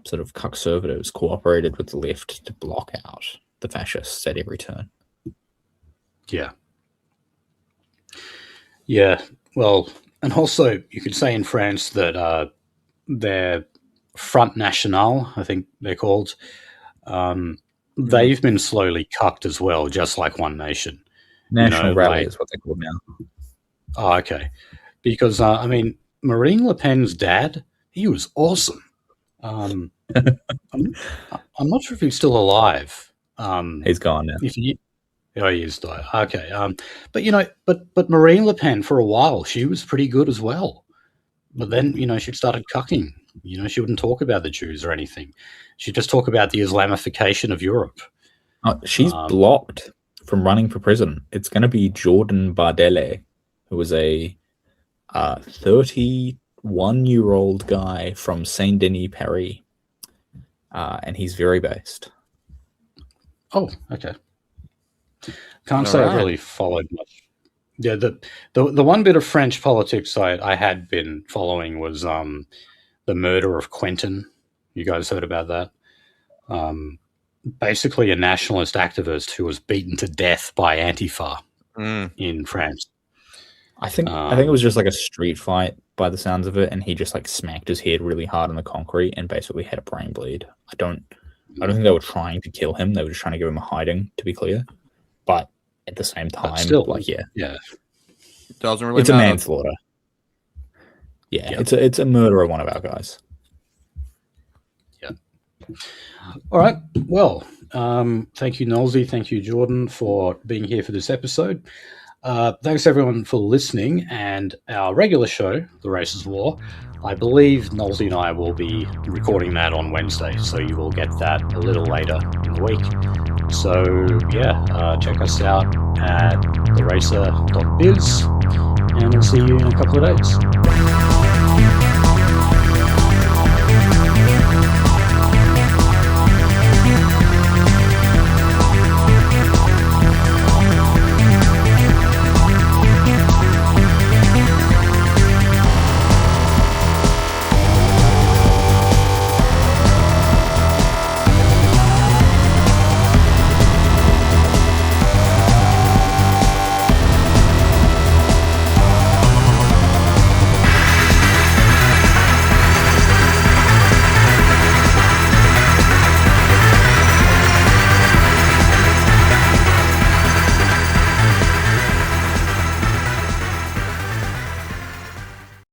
Speaker 3: sort of conservatives, cooperated with the left to block out the fascists at every turn.
Speaker 1: Yeah. Yeah. Well, and also you could say in France that their Front National, I think they're called, they've been slowly cucked as well, just like One Nation.
Speaker 3: National Rally is what they're called now.
Speaker 1: Oh, okay. Because, I mean, Marine Le Pen's dad, he was awesome. I'm not sure if he's still alive.
Speaker 3: He's gone now.
Speaker 1: He is died. Okay. But Marine Le Pen, for a while, she was pretty good as well. But then, she started cucking. She wouldn't talk about the Jews or anything. She'd just talk about the Islamification of Europe.
Speaker 3: She's blocked from running for president. It's going to be Jordan Bardella, who was a 31-year-old guy from Saint Denis, Paris. And he's very based.
Speaker 1: Oh, okay. Can't say I've really followed much Yeah, the one bit of French politics I had been following was the murder of Quentin. You guys heard about that? Basically, a nationalist activist who was beaten to death by Antifa in France.
Speaker 3: I think it was just like a street fight by the sounds of it, and he just like smacked his head really hard on the concrete and basically had a brain bleed. I don't think they were trying to kill him. They were just trying to give him a hiding, to be clear. But at the same time,
Speaker 1: still,
Speaker 3: like
Speaker 2: It doesn't really
Speaker 3: it's
Speaker 2: matter.
Speaker 3: a manslaughter. Yeah, it's a murder of one of our guys.
Speaker 1: Yeah. All right. Well, thank you, Nolzy. Thank you, Jordan, for being here for this episode. Thanks, everyone, for listening. And our regular show, The Races War, I believe Nolzy and I will be recording that on Wednesday, so you will get that a little later in the week. So, check us out at theracer.biz, and we'll see you in a couple of days.